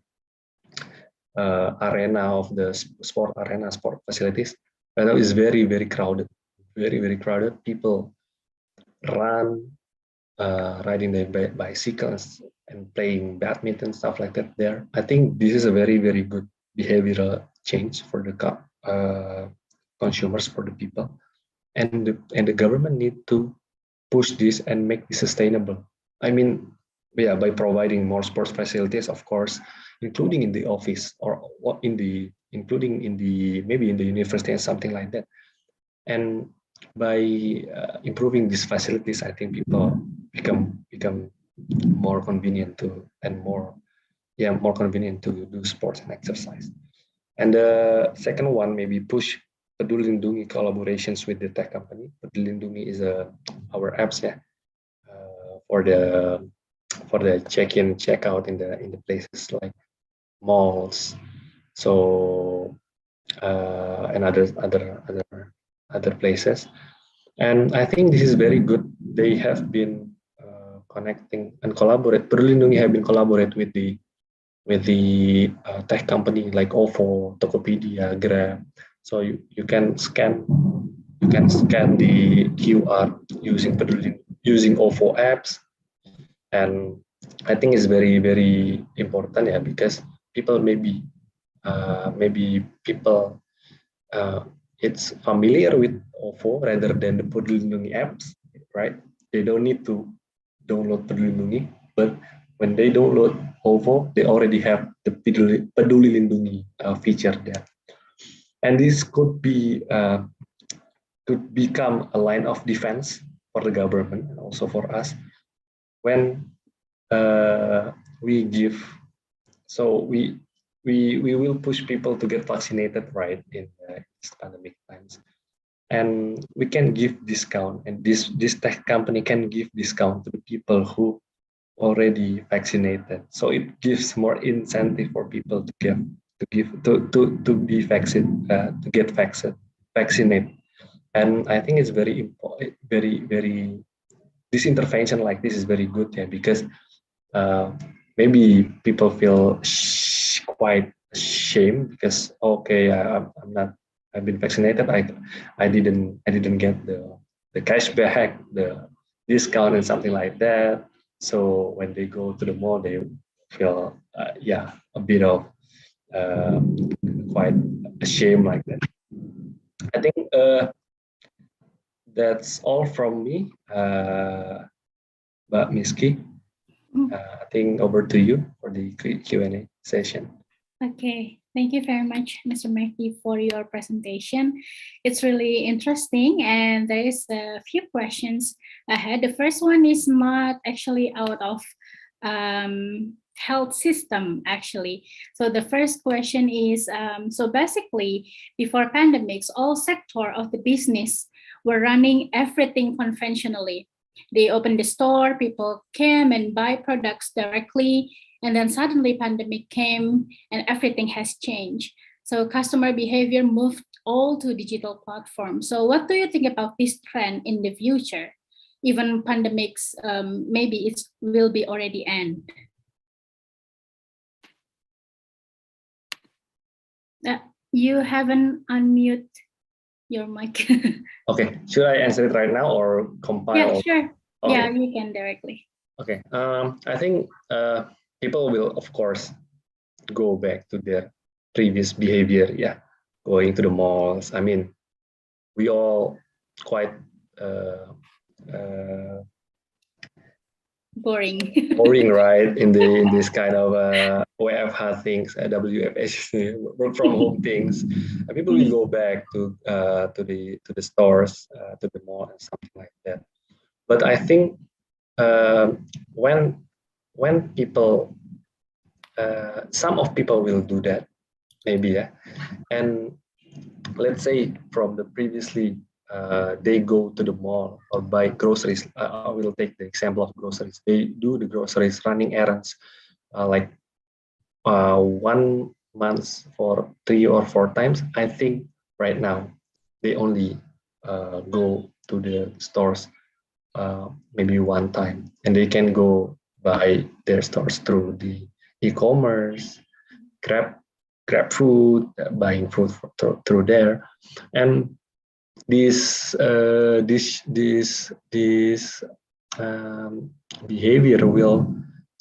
arena of the sport arena, sport facilities. Right now is very crowded, very crowded. People run, riding their bicycles and playing badminton, stuff like that there. I think this is a very good behavioral change for the consumers, for the people, and the government need to push this and make this sustainable. I mean, yeah, by providing more sports facilities, of course, including in the office or including in the maybe in the university and something like that. And by improving these facilities, I think people become more convenient to and more convenient to do sports and exercise. And the second one, maybe push Peduli Lindungi collaborations with the tech company. Peduli Lindungi is our apps, yeah, for the check-in, check-out in the places like malls, so and other places. And I think this is very good. They have been connecting and collaborate. Peduli Lindungi have been collaborate with the tech company like OVO, Tokopedia, Grab. So you can scan the QR using OVO apps, and I think it's very important, yeah, because people maybe people it's familiar with OVO rather than the Peduli Lindungi apps, right? They don't need to download Peduli Lindungi, but when they download OVO, they already have the Peduli Lindungi feature there, and this could become a line of defense for the government and also for us when we give. So we will push people to get vaccinated, right, in this pandemic times, and we can give discount, and this tech company can give discount to the people who already vaccinated. So it gives more incentive for people to be vaccinated, to get vaccinated. And I think it's very important, very this intervention like this is very good, yeah, because maybe people feel quite ashamed because okay, I'm not, I've been vaccinated, I didn't get the cashback, the discount and something like that. So when they go to the mall, they feel a bit of quite ashamed like that. I think that's all from me, Mbak Miski. I think over to you for the Q&A session. Okay, thank you very much, Mr. Mehdi, for your presentation. It's really interesting, and there is a few questions ahead. The first one is not actually out of health system, actually. So the first question is, so basically, before pandemics, all sector of the business were running everything conventionally. They opened the store, people came and buy products directly, and then suddenly pandemic came and everything has changed. So customer behavior moved all to digital platforms. So what do you think about this trend in the future? Even pandemics, maybe it will be already end. You haven't unmute your mic. Okay, should I answer it right now or compile? Yeah, sure. Okay. Yeah, you can directly. Okay, I think people will, of course, go back to their previous behavior. Yeah, going to the malls. I mean, we all quite Boring. boring, right? In this kind of WFH things, WFH work from home things, and people will go back to the stores, to the mall, and something like that. But I think um, when people, some of people will do that, maybe, yeah. And let's say from the previously, they go to the mall or buy groceries. I will take the example of groceries. They do the groceries, running errands, like 1 month for 3 or 4 times. I think right now they only go to the stores maybe one time, and they can go buy their stores through the e-commerce, grab food, buying food through there. And this behavior will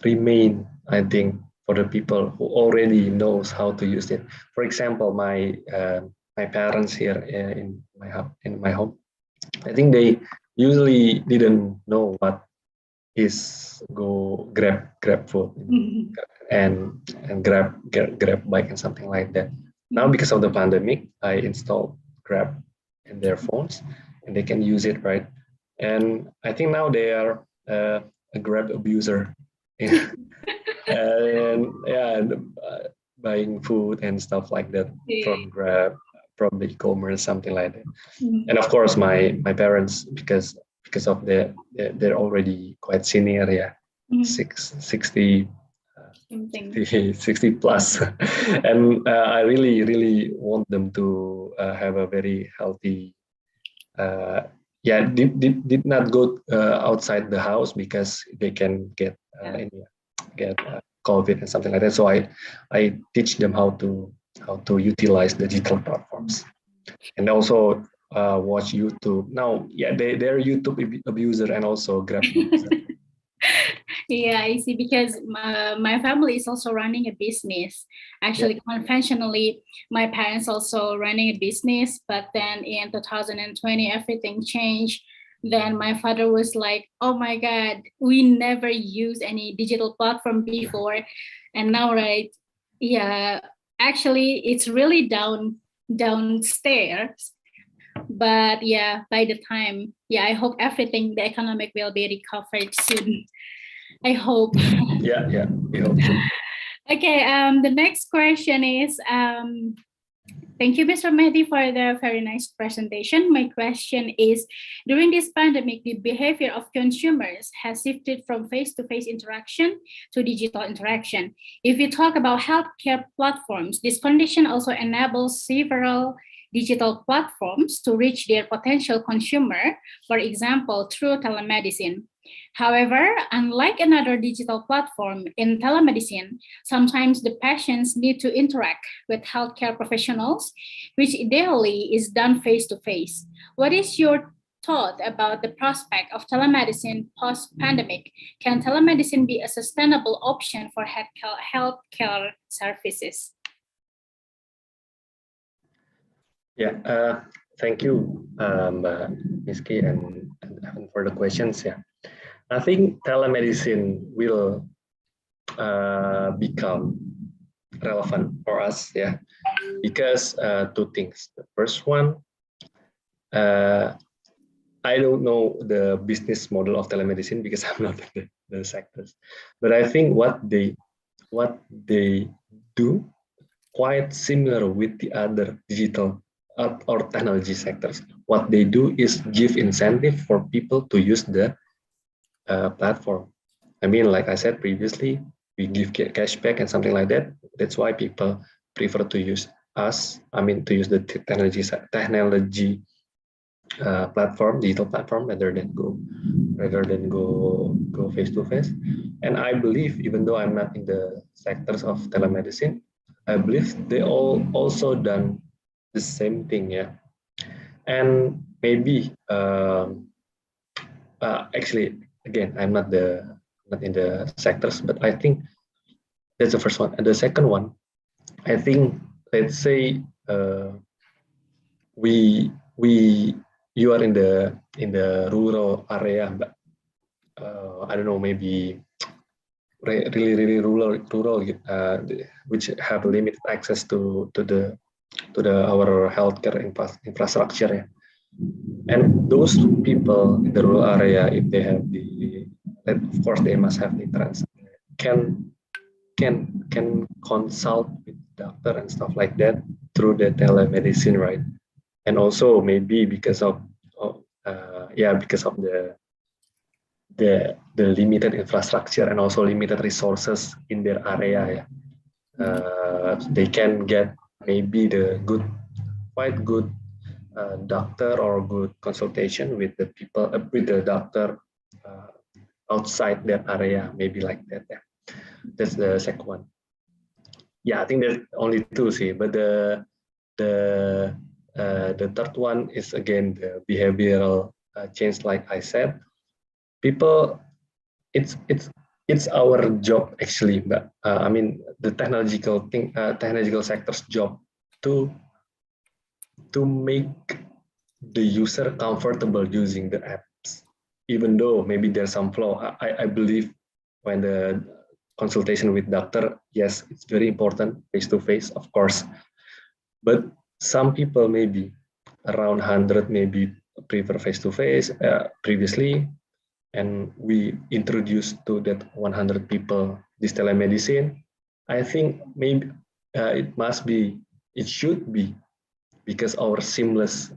remain, I think, for the people who already knows how to use it. For example, my parents here in my home, I think they usually didn't know what is go grab food and grab bike and something like that. Now, because of the pandemic, I installed Grab in their phones, and they can use it, right? And I think now they are a Grab abuser, and yeah, buying food and stuff like that from Grab, from the e-commerce, something like that. And of course, my parents, because of they're already quite senior, yeah, 60 60 plus, and I really want them to have a very healthy, yeah, did not go outside the house because they can get COVID and something like that. So I teach them how to utilize the digital platforms, and also watch YouTube. Now, yeah, they're YouTube abuser and also Grab abuser. Yeah, I see. Because my family is also running a business. Actually, conventionally, my parents also running a business. But then in 2020, everything changed. Then my father was like, "Oh my God, we never used any digital platform before, and now, right? Yeah, actually, it's really downstairs. But yeah, by the time, yeah, I hope everything, the economic will be recovered soon. I hope." Yeah, we hope so. Okay, the next question is, thank you, Mr. Mehdi, for the very nice presentation. My question is, during this pandemic, the behavior of consumers has shifted from face-to-face interaction to digital interaction. If we talk about healthcare platforms, this condition also enables several digital platforms to reach their potential consumer, for example, through telemedicine. However, unlike another digital platform in telemedicine, sometimes the patients need to interact with healthcare professionals, which ideally is done face-to-face. What is your thought about the prospect of telemedicine post-pandemic? Can telemedicine be a sustainable option for healthcare services? Yeah, thank you, Miski, and for the questions. Yeah, I think telemedicine will become relevant for us. Yeah, because two things. The first one, I don't know the business model of telemedicine because I'm not in the sectors, but I think what they do quite similar with the other digital or technology sectors. What they do is give incentive for people to use the platform. I mean, like I said previously, we give cashback and something like that. That's why people prefer to use us. I mean, to use the technology platform, digital platform, rather than go face to face. And I believe, even though I'm not in the sectors of telemedicine, I believe they all also done the same thing. Yeah, and maybe actually, again, I'm not in the sectors, but I think that's the first one. And the second one, I think, let's say we you are in the rural area, I don't know, maybe really rural, which have limited access to our healthcare infrastructure. Yeah. And those people in the rural area, if they have of course they must have the can consult with doctor and stuff like that through the telemedicine, right? And also maybe because of because of the limited infrastructure and also limited resources in their area, they can get maybe quite good doctor or good consultation with the people with the doctor outside that area, maybe like that. Yeah. That's the second one. Yeah, I think there's only two, see, but the third one is again the behavioral change, like I said. People, it's our job actually, but I mean the technological sector's job to make the user comfortable using the apps, even though maybe there's some flaw. I believe when the consultation with doctor, yes, it's very important face to face, of course, but some people maybe around 100 maybe prefer face to face previously, and we introduced to that 100 people this telemedicine. I think maybe it should be, because our seamless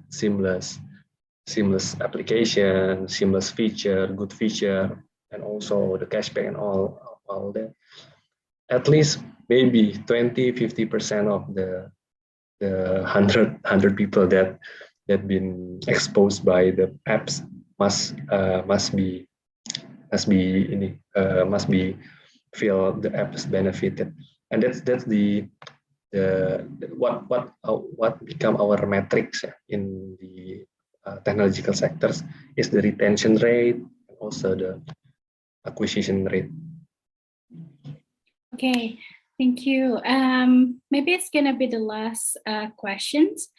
application, seamless feature, good feature, and also the cashback and all that. At least maybe 20-50% of the 100 people that been exposed by the apps must be feel the apps benefited, and that's the what become our metrics in the technological sectors is the retention rate, also the acquisition rate. Okay, thank you. Maybe it's gonna be the last questions.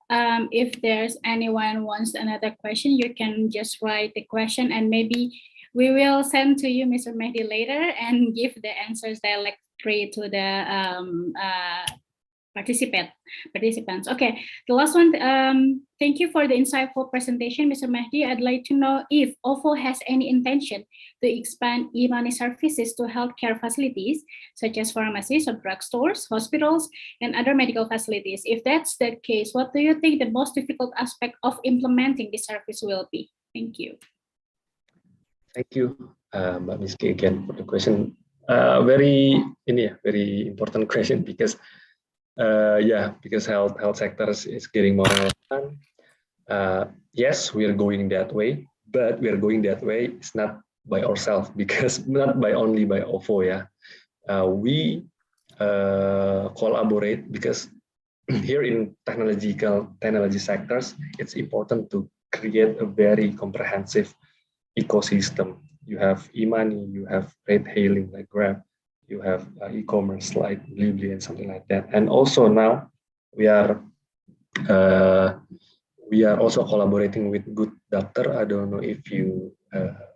If there's anyone wants another question, you can just write the question, and maybe we will send to you, Mr. Mehdi, later and give the answers directly to the participants. Okay, the last one. Thank you for the insightful presentation, Mr. Mehdi. I'd like to know if OVO has any intention to expand e-money services to healthcare facilities, such as pharmacies or drugstores, hospitals, and other medical facilities. If that's the case, what do you think the most difficult aspect of implementing this service will be? Thank you. Thank you, Mbak Miski, again for the question. Very important question, because because health sector is getting more fun. Yes, we are going that way, but we are going that way. It's not by ourselves, because not only by OVO. Yeah, we collaborate, because here in technology sectors, it's important to create a very comprehensive ecosystem. You have e-money, you have ride hailing like Grab, you have e-commerce like Blibli and something like that. And also now we are also collaborating with Good Doctor. I don't know if you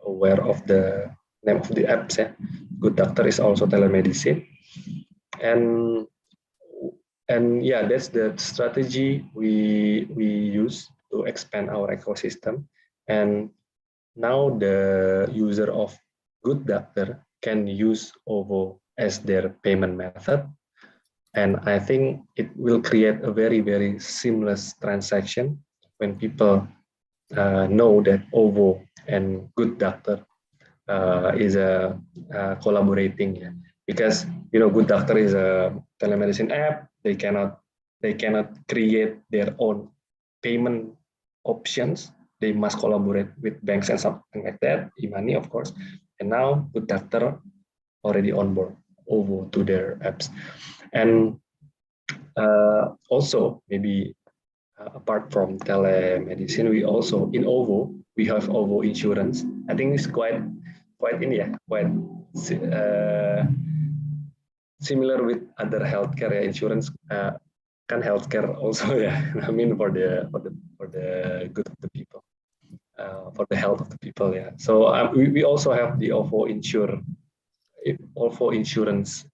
aware of the name of the apps. Yeah? Good Doctor is also telemedicine, and yeah, that's the strategy we use to expand our ecosystem. And now the user of Good Doctor can use OVO as their payment method, and I think it will create a very seamless transaction when people know that OVO and Good Doctor is collaborating. Yeah. Because Good Doctor is a telemedicine app. They cannot create their own payment options. They must collaborate with banks and something like that, e-money, of course. And now Good Doctor already onboard OVO to their apps. And also maybe apart from telemedicine, we also in OVO we have OVO insurance. I think it's quite similar with other healthcare insurance. Kan healthcare also, yeah. I mean for the good of the people. for the health of the people. Yeah. So we also have the OVO insurance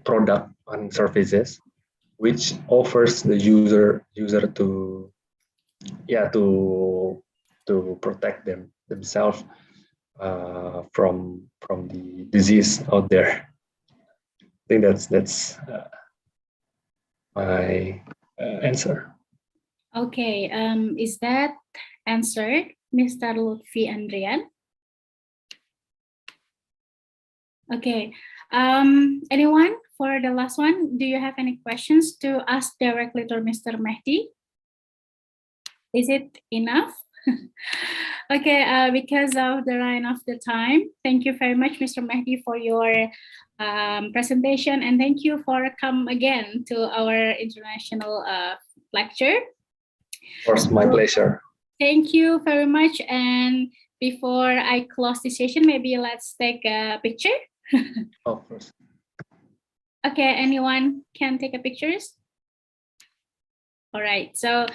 product and services, which offers the user to protect themselves from the disease out there. I think that's my answer. Okay, is that answered, Mr. Lutfi Andrian? Okay, anyone for the last one? Do you have any questions to ask directly to Mr. Mehdi? Is it enough? Okay, because of the run of the time, thank you very much, Mr. Mehdi, for your presentation, and thank you for come again to our international lecture. Of course, my pleasure. Thank you very much. And before I close the session, maybe let's take a picture. Of course. Okay, anyone can take a pictures? All right, so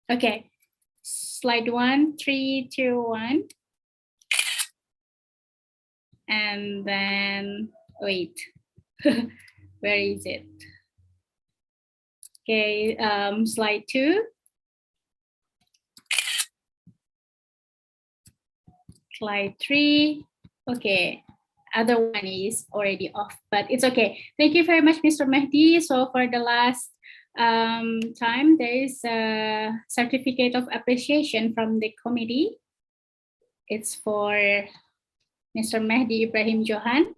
okay, slide 1, 3, 2, 1. And then wait, where is it? Okay, slide 2. Slide 3. Okay, other one is already off, but it's okay. Thank you very much, Mr. Mehdi. So for the last time, there is a certificate of appreciation from the committee. It's for Mr. Mehdi Ibrahim Johan.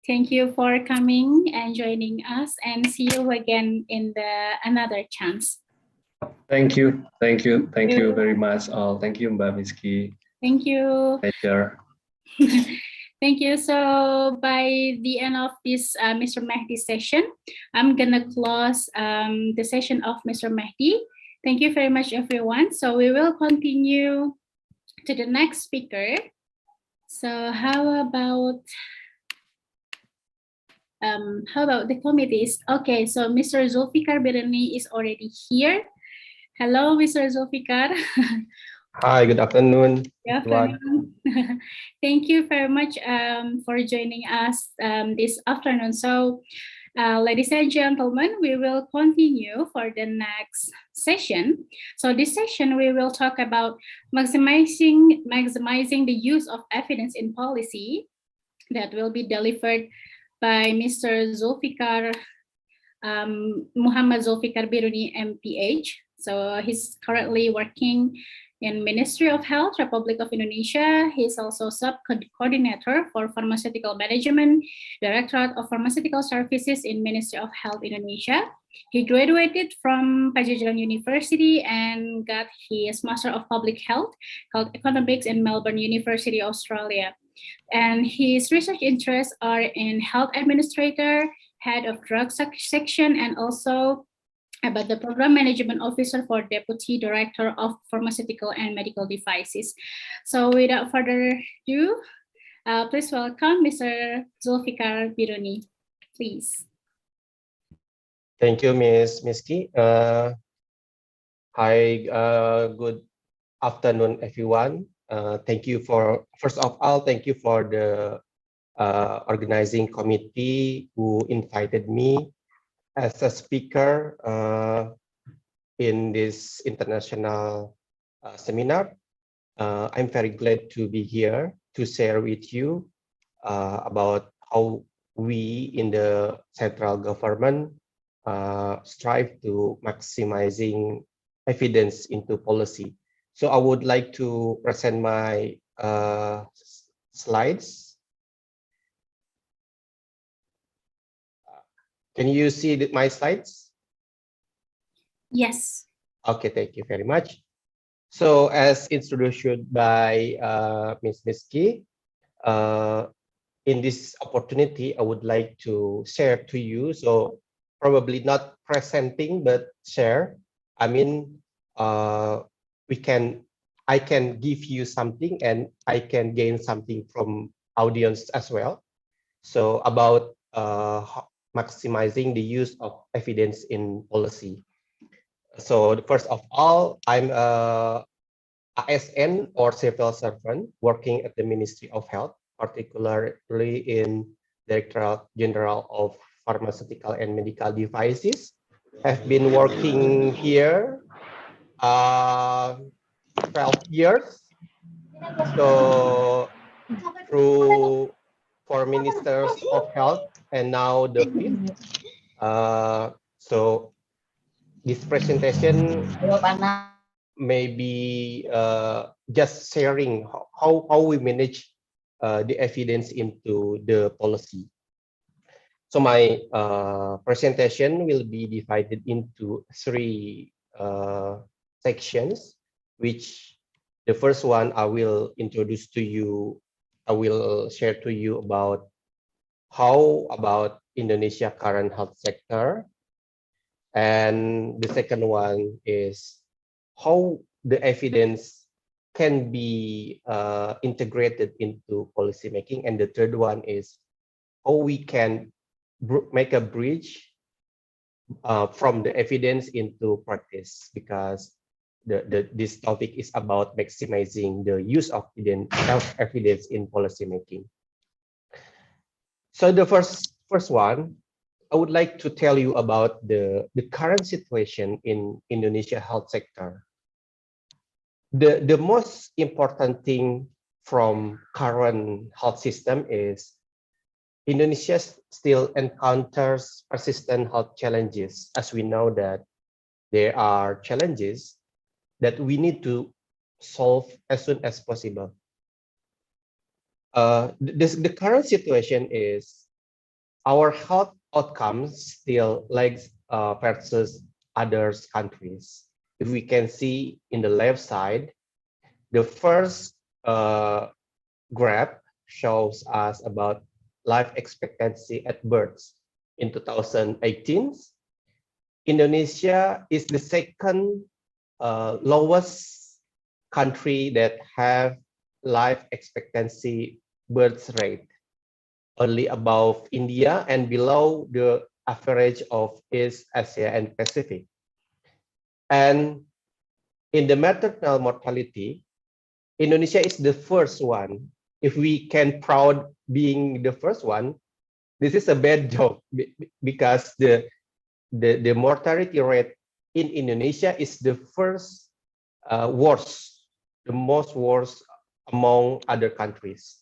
Thank you for coming and joining us, and see you again in the another chance. Thank you very much all. Thank you, Mbak Miski. Thank you. Pleasure. Thank you. So by the end of this Mr. Mehdi session, I'm gonna close the session of Mr. Mehdi. Thank you very much, everyone. So we will continue to the next speaker. So how about the committees? Okay, so Mr. Zulfikar Birani is already here. Hello, Mr. Zulfikar. Hi, good afternoon. Good afternoon. Thank you very much for joining us this afternoon. So, ladies and gentlemen, we will continue for the next session. So this session, we will talk about maximizing the use of evidence in policy, that will be delivered by Mr. Zulfikar Muhammad Zulfikar Biruni, MPH. So he's currently working in Ministry of Health, Republic of Indonesia. He's also sub-coordinator for pharmaceutical management, Directorate of Pharmaceutical Services in Ministry of Health Indonesia. He graduated from Pajajaran University and got his Master of Public Health Economics in Melbourne University, Australia. And his research interests are in health administrator, head of drug section, and also about the program management officer for deputy director of pharmaceutical and medical devices. So without further ado, please welcome Mr. Zulfikar Biruni, please. Thank you, Ms. Miski. Hi, good afternoon, everyone. Thank you for, first of all, thank you for the organizing committee who invited me as a speaker in this international seminar. I'm very glad to be here to share with you about how we in the central government strive to maximizing evidence into policy. So I would like to present my slides. Can you see my slides? Yes. Okay, thank you very much. So as introduced by Ms. Miski, in this opportunity, I would like to share to you. So probably not presenting, but share. I mean, I can give you something and I can gain something from audience as well. So about maximizing the use of evidence in policy. So first of all, I'm a ASN or civil servant working at the Ministry of Health, particularly in Directorate General of Pharmaceutical and Medical Devices. I've been working here 12 years. So through 4 ministers of health and now the 5th. So this presentation maybe just sharing how we manage the evidence into the policy. So my presentation will be divided into 3 sections, which the first one I will introduce to you, I will share to you about how about Indonesia current health sector. And the second one is how the evidence can be integrated into policy making. And the third one is how we can make a bridge from the evidence into practice, because this topic is about maximizing the use of evidence in policy making. So the first one, I would like to tell you about the current situation in Indonesia health sector. The most important thing from current health system is Indonesia still encounters persistent health challenges, as we know that there are challenges that we need to solve as soon as possible. The current situation is our health outcomes still lags versus other countries. If we can see in the left side, the first graph shows us about life expectancy at birth in 2018. Indonesia is the second lowest country that have life expectancy birth rate, only above India and below the average of East Asia and Pacific. And in the maternal mortality, Indonesia is the first one. If we can proud being the first one, this is a bad joke, because the mortality rate in Indonesia is the first worst, the most worst among other countries.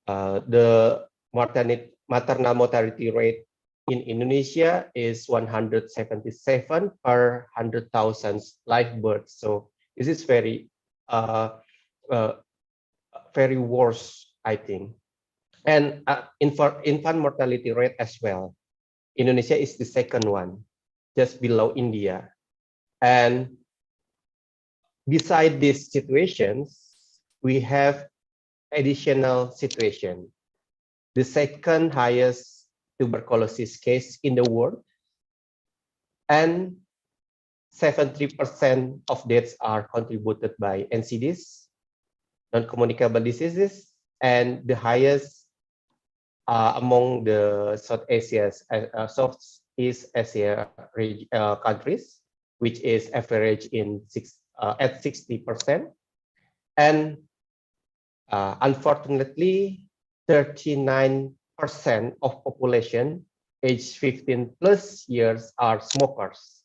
The maternal mortality rate in Indonesia is 177 per 100,000 live births. So this is very very worse, I think. And infant mortality rate as well. Indonesia is the second one, just below India. And beside these situations, we have additional situation. The second highest tuberculosis case in the world, and 73% of deaths are contributed by NCDs, non-communicable diseases, and the highest among the Southeast Asia countries, which is average at 60%. And unfortunately, 39% of population aged 15 plus years are smokers.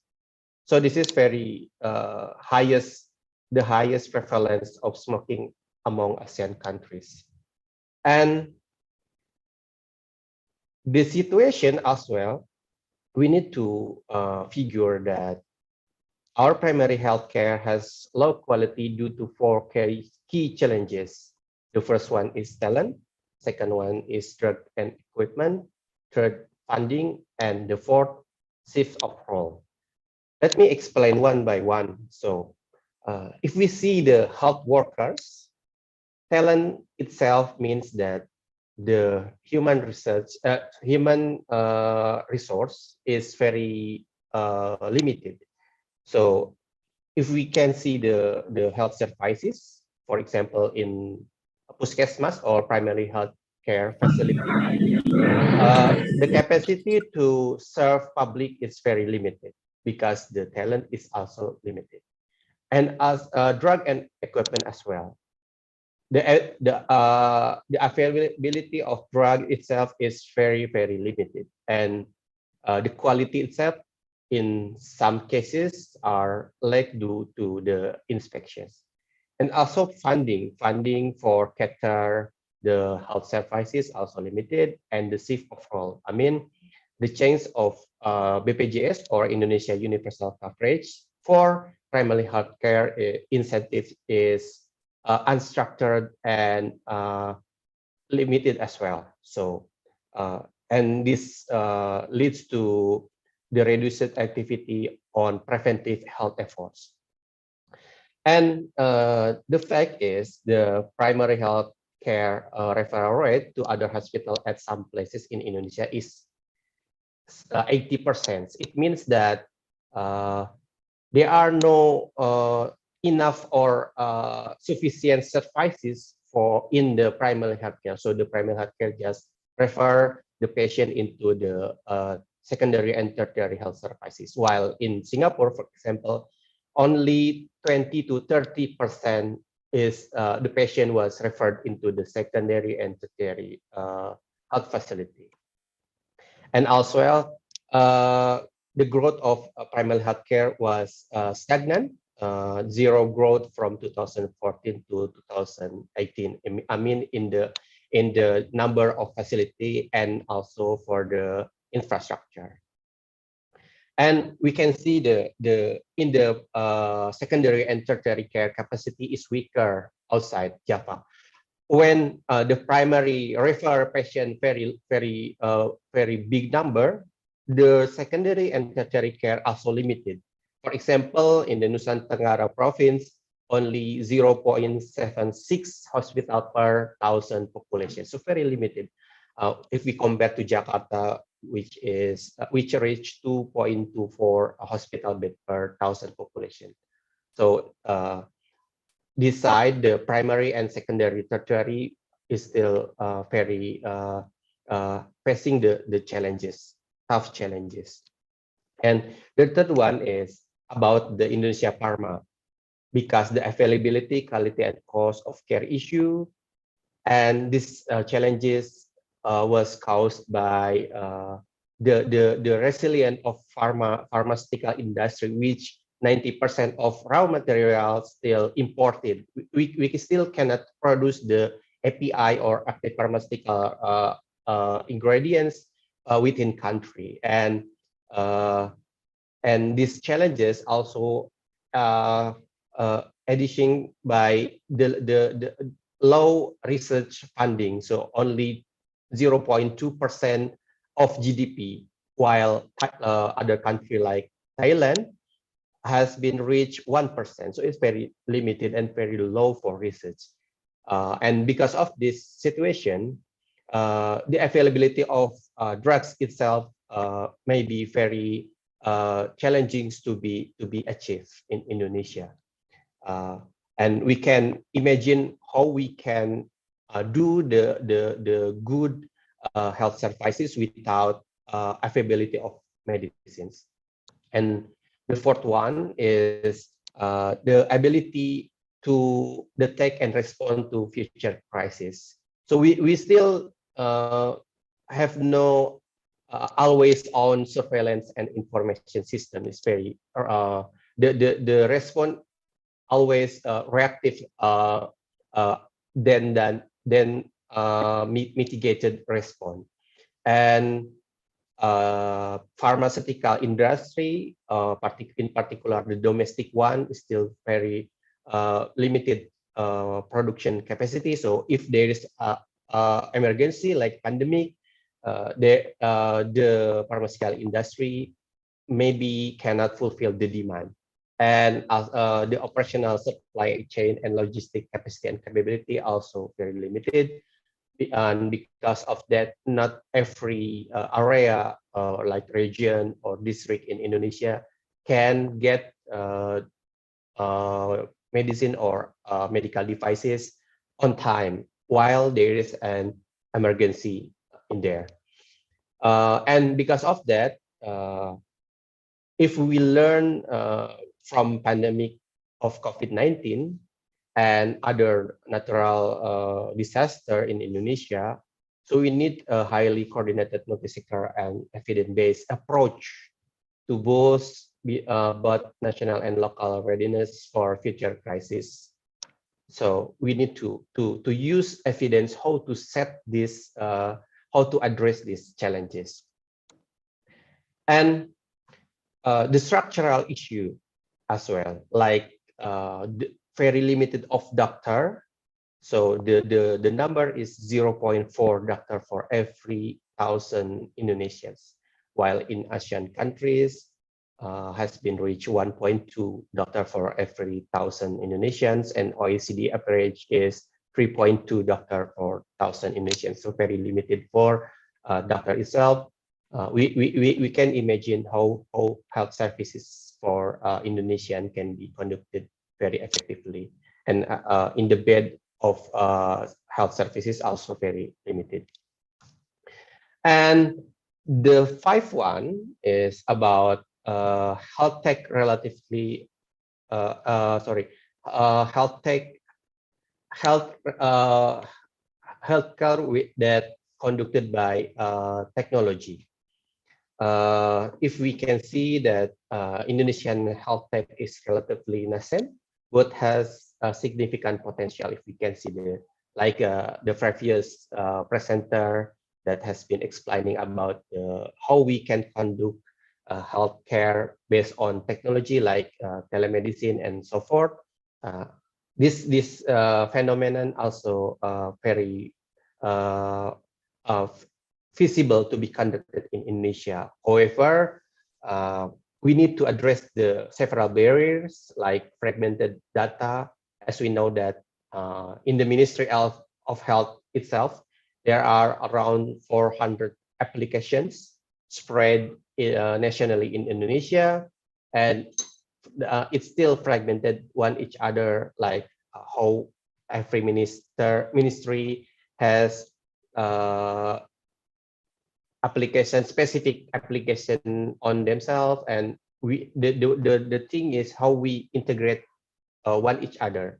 So this is very the highest prevalence of smoking among ASEAN countries. And the situation as well, we need to figure that our primary healthcare has low quality due to 4 key challenges. The first one is talent, second one is drug and equipment, third, funding, and the fourth, shift of role. Let me explain one by one. So if we see the health workers, talent itself means that the human resource is very limited. So if we can see the health services, for example, in puskesmas or primary health care facility, the capacity to serve public is very limited, because the talent is also limited. And as drug and equipment as well. The availability of drug itself is very, very limited, and the quality itself in some cases are lack due to the inspections. And also funding for cater the health services also limited, and the shift of role. I mean, the change of BPJS or Indonesia Universal Coverage for primary healthcare incentive is unstructured and limited as well. So, and this leads to the reduced activity on preventive health efforts. And the fact is the primary health care referral rate to other hospital at some places in Indonesia is 80%. It means that there are no enough or sufficient services for in the primary healthcare. So the primary healthcare just refer the patient into the secondary and tertiary health services. While in Singapore, for example, only 20 to 30% is the patient was referred into the secondary and tertiary health facility. And also, the growth of primary healthcare was stagnant, zero growth from 2014 to 2018. I mean, in the number of facility and also for the infrastructure. And we can see in the secondary and tertiary care capacity is weaker outside Java. When the primary refer patient very big number, the secondary and tertiary care also limited. For example, in the Nusa Tenggara province, only 0.76 hospital per 1,000 population, so very limited. If we compare to Jakarta, which reached 2.24 hospital bed per 1,000 population. So this side, the primary and secondary tertiary is still very facing the challenges, tough challenges. And the third one is about the Indonesia Pharma, because the availability, quality, and cost of care issue, and these challenges was caused by the resilience of pharmaceutical industry, which 90% of raw materials still imported. We still cannot produce the API or active pharmaceutical ingredients within country, and these challenges also addition by the low research funding, so only 0.2% of GDP, while other country like Thailand has been reached 1%. So it's very limited and very low for research. And because of this situation, the availability of drugs itself may be very challenging to be achieved in Indonesia. And we can imagine how we can do the good health services without availability of medicines. And the fourth one is the ability to detect and respond to future crises. So we still have no always on surveillance and information system. Is very the response always reactive than mitigated response. And pharmaceutical industry, in particular the domestic one, is still very limited production capacity. So if there is a emergency like pandemic, the pharmaceutical industry maybe cannot fulfill the demand. And the operational supply chain and logistic capacity and capability also very limited. And because of that, not every area like region or district in Indonesia can get medicine or medical devices on time while there is an emergency in there. And because of that, if we learn from pandemic of COVID-19 and other natural disaster in Indonesia, so we need a highly coordinated multi-sector and evidence-based approach to both national and local readiness for future crisis. So we need to use evidence how to set this, how to address these challenges. And the structural issue as well, like the very limited of doctor. So the number is 0.4 doctor for every 1,000 Indonesians, while in ASEAN countries has been reached 1.2 doctor for every 1,000 Indonesians, and OECD average is 3.2 doctor for 1,000 Indonesians. So very limited for doctor itself. We can imagine how health services for Indonesian can be conducted very effectively, and in the bed of health services also very limited. And the fifth one is about health tech relatively healthcare that conducted by technology. If we can see that Indonesian health tech is relatively nascent, but has a significant potential. If we can see the previous presenter that has been explaining about how we can conduct healthcare based on technology like telemedicine and so forth. This phenomenon also very feasible to be conducted in Indonesia. However, we need to address the several barriers like fragmented data, as we know that in the Ministry of Health itself, there are around 400 applications spread nationally in Indonesia, and it's still fragmented one each other, like how every ministry has specific application on themselves, and the thing is how we integrate one each other,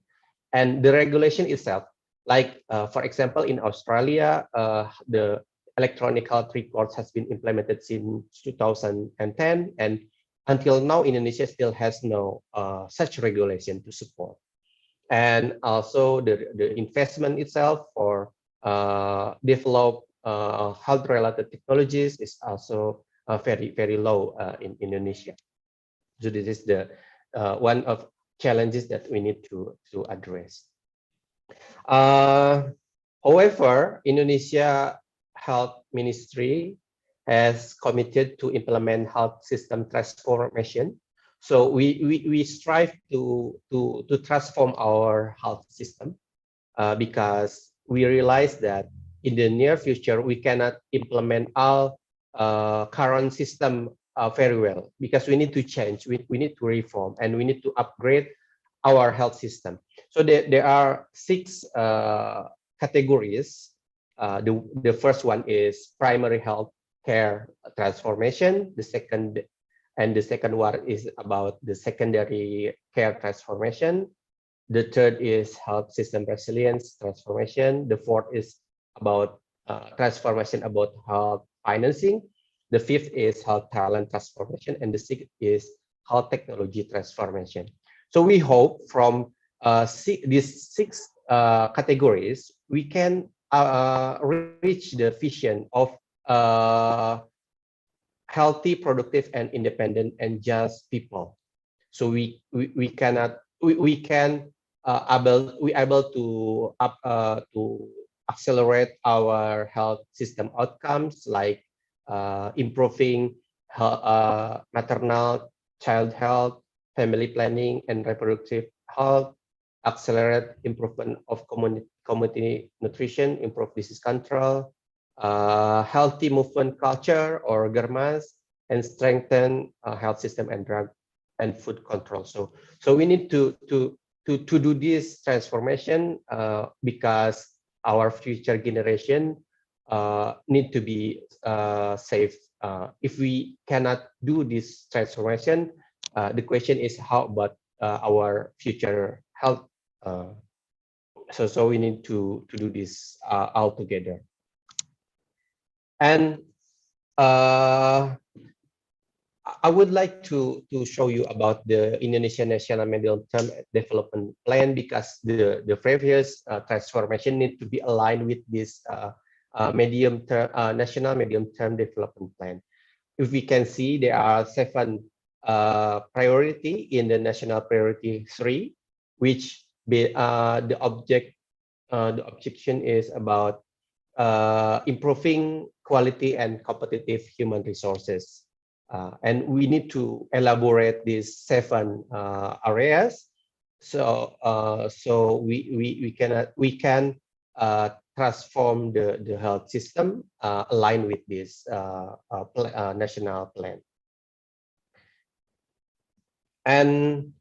and the regulation itself, like for example in Australia, the electronic health records has been implemented since 2010, and until now Indonesia still has no such regulation to support. And also the investment itself for develop health-related technologies is also very low in Indonesia. So this is the one of challenges that we need to address. However, Indonesia Health Ministry has committed to implement health system transformation. So we strive to transform our health system because we realize that in the near future we cannot implement all current system very well, because we need to change, we need to reform, and we need to upgrade our health system. So there are 6 categories. The first one is primary health care transformation. The second one is about the secondary care transformation. The third is health system resilience transformation. The fourth is about transformation about health financing. The fifth is health talent transformation, and the sixth is health technology transformation. So we hope from these 6 categories, we can reach the vision of healthy, productive, and independent and just people. So we can able to accelerate our health system outcomes, like improving maternal child health, family planning, and reproductive health, accelerate improvement of community nutrition, improve disease control, healthy movement culture or GERMAS, and strengthen health system and drug and food control. So we need to do this transformation because our future generation need to be safe If we cannot do this transformation, the question is how about our future health? So we need to do this all together. And I would like to show you about the Indonesian National Medium-Term Development Plan, because the previous transformation need to be aligned with this National Medium-Term Development Plan. If we can see, there are 7 priority in the National Priority 3, which the objection is about improving quality and competitive human resources. And we need to elaborate these 7 areas. So we can transform the health system aligned with this national plan. And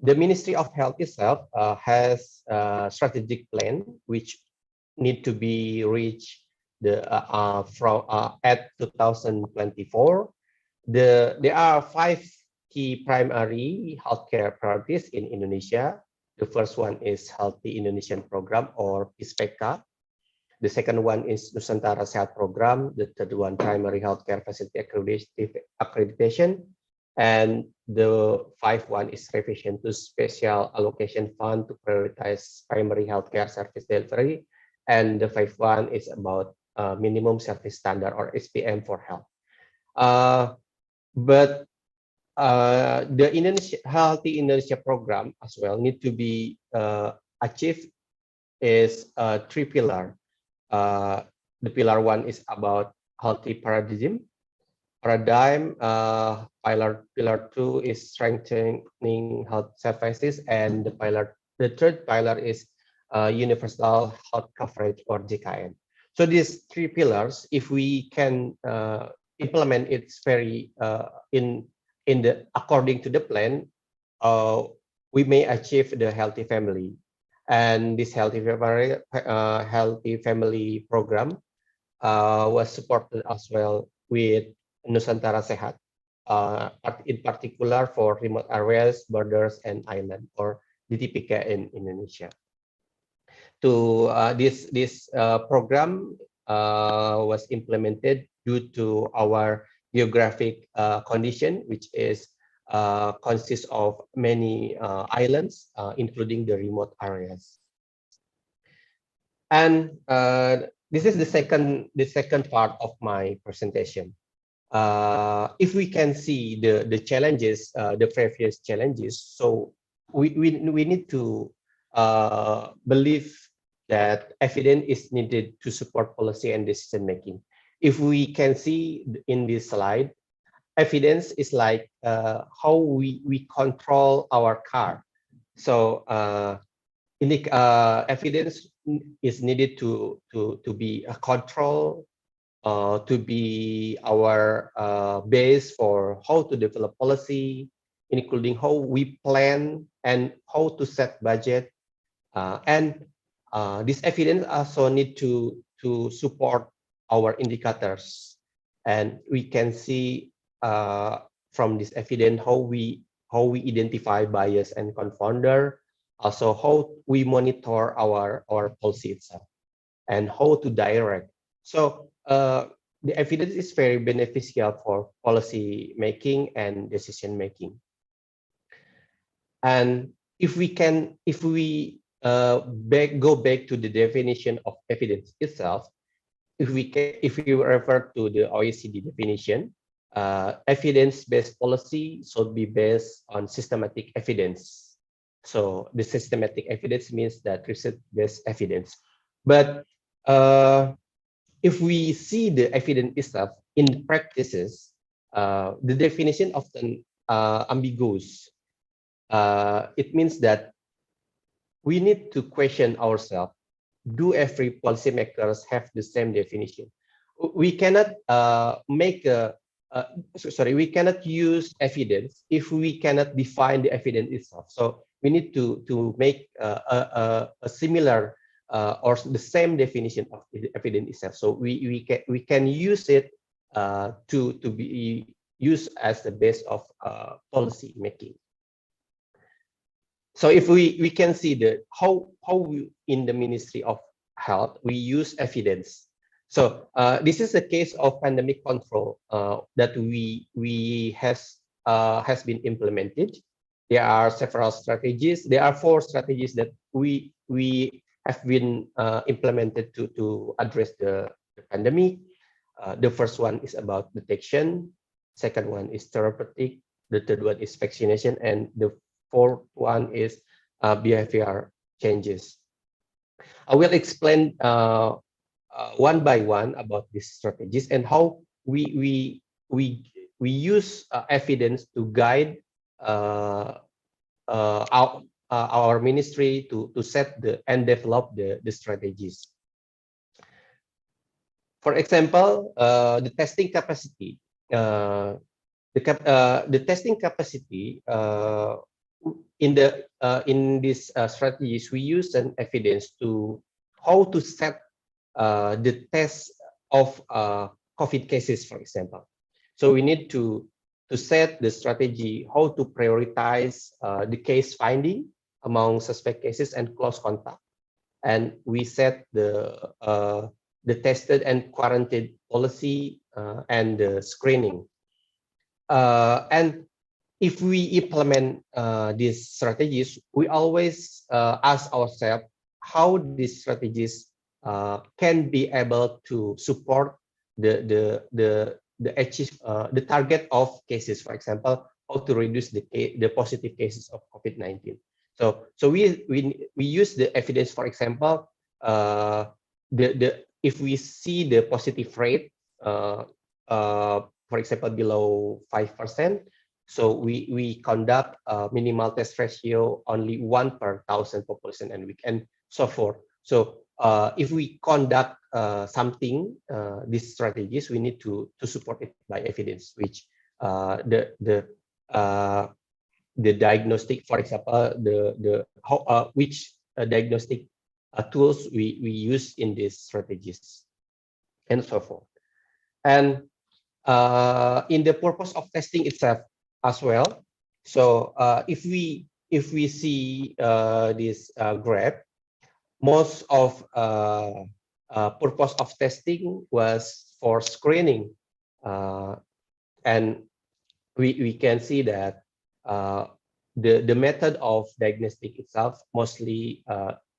the Ministry of Health itself has a strategic plan which need to be reached at 2024. There are 5 key primary healthcare priorities in Indonesia. The first one is Healthy Indonesian Program, or PISPECA. The second one is Nusantara Sehat Program. The third one, Primary Healthcare Facility Accreditation. And the 5th one is revision to Special Allocation Fund to prioritize primary healthcare service delivery. And the 5th one is about Minimum Service Standard, or SPM, for health. But the Healthy Indonesia program as well need to be achieved is 3 pillar. The pillar 1 is about healthy paradigm. Pillar 2 is strengthening health services, and the third pillar is universal health coverage, or JKN. So these 3 pillars, if we can implement it very according to the plan, we may achieve the healthy family. And this healthy family program was supported as well with Nusantara Sehat, in particular for remote areas, borders, and island, or DTPK in Indonesia. This program was implemented due to our geographic condition, which is consists of many islands, including the remote areas. And this is the second part of my presentation. If we can see the challenges, the previous challenges, so we need to believe that evidence is needed to support policy and decision making. If we can see in this slide, evidence is like how we control our car. So evidence is needed to be a control, to be our base for how to develop policy, including how we plan and how to set budget. And this evidence also need to support our indicators, and we can see from this evidence how we identify bias and confounder, also how we monitor our policy itself, and how to direct. So the evidence is very beneficial for policy making and decision making. And if we go back to the definition of evidence itself, if we refer to the OECD definition, evidence-based policy should be based on systematic evidence. So the systematic evidence means that research-based evidence. But if we see the evidence itself in practices, the definition often ambiguous. It means that we need to question ourselves: do every policymakers have the same definition? We cannot we cannot use evidence if we cannot define the evidence itself. So we need to make a similar or the same definition of the evidence itself. So we can use it to be used as the base of policy making. So if we can see how we, in the Ministry of Health, we use evidence. So this is a case of pandemic control that has been implemented. There are several strategies. There are 4 strategies that we have been implemented to address the pandemic. The first one is about detection. Second one is therapeutic. The third one is vaccination, and the fourth one is behavior changes. I will explain one by one about these strategies and how we use evidence to guide our ministry to set and develop the strategies. For example, the testing capacity. The testing capacity in these strategies, we use an evidence to how to set the test of COVID cases, for example. So we need to set the strategy how to prioritize the case finding among suspect cases and close contact, and we set the tested and quarantined policy and the screening. And if we implement these strategies, we always ask ourselves how these strategies can be able to support the target of cases. For example, how to reduce the positive cases of COVID-19. So we use the evidence. For example, if we see the positive rate, for example, below 5%, so we conduct a minimal test ratio only 1 per 1,000 population, and so forth. So if we conduct something, these strategies, we need to support it by evidence, which the diagnostic, for example, which diagnostic tools we use in these strategies, and so forth. And in the purpose of testing itself as well. So if we see this graph, most of purpose of testing was for screening, and we can see that the method of diagnostic itself, mostly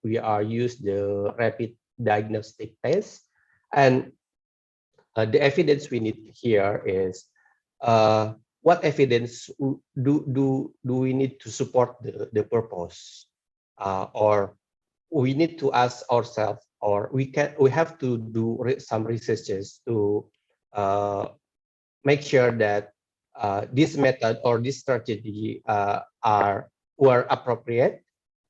we are use the rapid diagnostic test, and the evidence we need here is what evidence do we need to support the purpose, or we need to ask ourselves, or we have to do some researches to make sure that this method or this strategy were appropriate,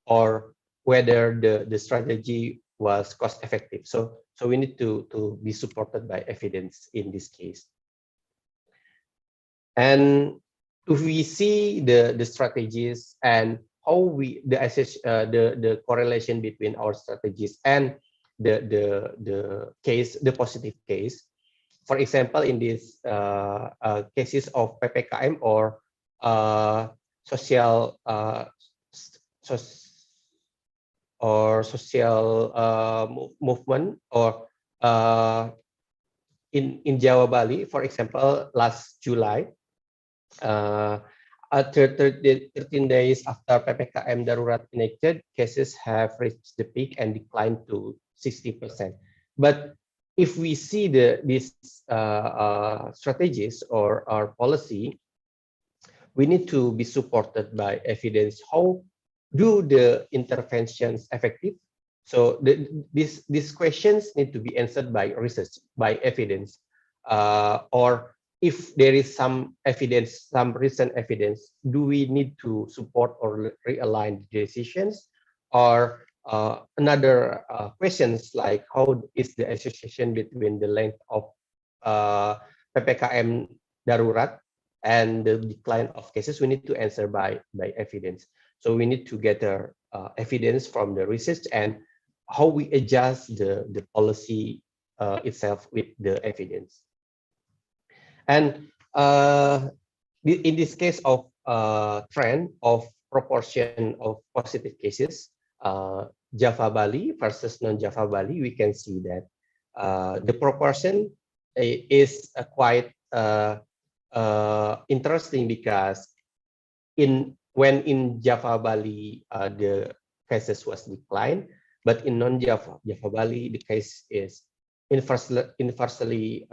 or whether the strategy was cost effective. So we need to be supported by evidence in this case. And if we see the strategies and how the correlation between our strategies and the positive case. For example, in these cases of PPKM or social movement, or in Jawa Bali, for example, last July, after 13 days after PPKM Darurat enacted, cases have reached the peak and declined to 60%. But if we see these strategies or our policy, we need to be supported by evidence. How do the interventions effective? So these questions need to be answered by research, by evidence, or if there is some evidence, some recent evidence, do we need to support or realign the decisions? Or another questions like, how is the association between the length of PPKM Darurat and the decline of cases? We need to answer by evidence. So we need to gather evidence from the research and how we adjust the policy itself with the evidence. And in this case of trend of proportion of positive cases, Java Bali versus non-Java Bali, we can see that the proportion is quite interesting, because when in Java Bali the cases was declined, but in non-Java Bali the case is inversely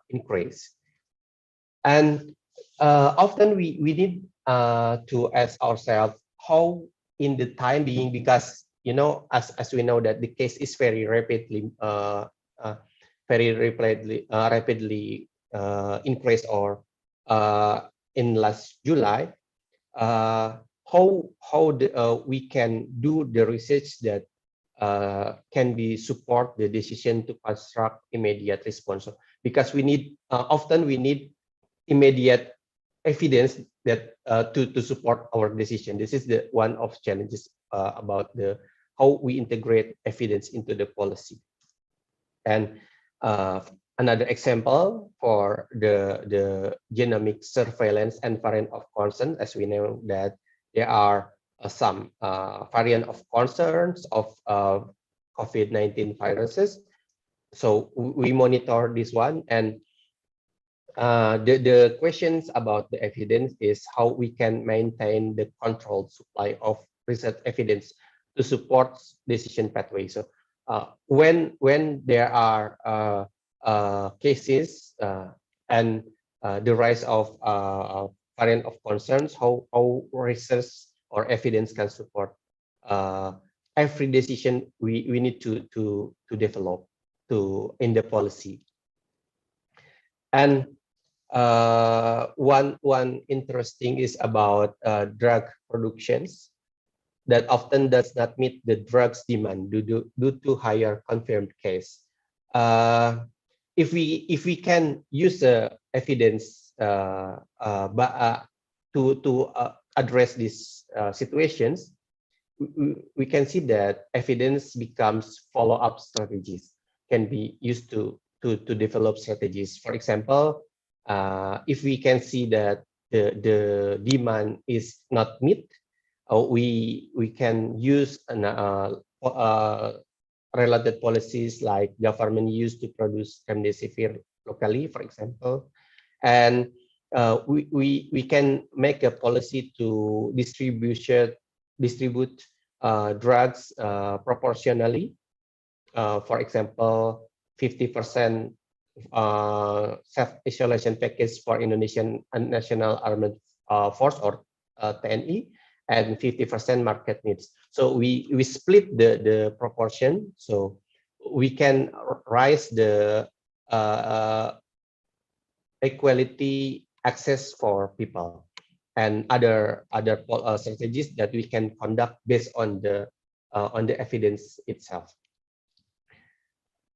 increased. And often we need to ask ourselves how in the time being, because as we know that the case is very rapidly rapidly increased, or in last July, we can do the research that can be support the decision to construct immediate response, because we need often we need immediate evidence that to support our decision. This is the one of challenges about the how we integrate evidence into the policy. And another example for the genomic surveillance and variant of concern, as we know that there are some variant of concerns of COVID-19 viruses. So we monitor this one, and the questions about the evidence is how we can maintain the controlled supply of research evidence to support decision pathway. So when there are cases and the rise of variant of concerns, how research or evidence can support every decision we need to develop in the policy. And one interesting is about drug productions that often does not meet the drugs demand due to higher confirmed case. If we can use evidence to address these situations, we can see that evidence becomes follow-up strategies, can be used to develop strategies. For example, if we can see that the demand is not met, we can use related policies like government used to produce remdesivir locally, for example, and we can make a policy to distribute drugs proportionally. For example, 50% self-isolation package for Indonesian National Armed Force, or TNI, and 50% market needs. So we split the proportion, so we can raise the equality access for people, and other strategies that we can conduct based on the evidence itself.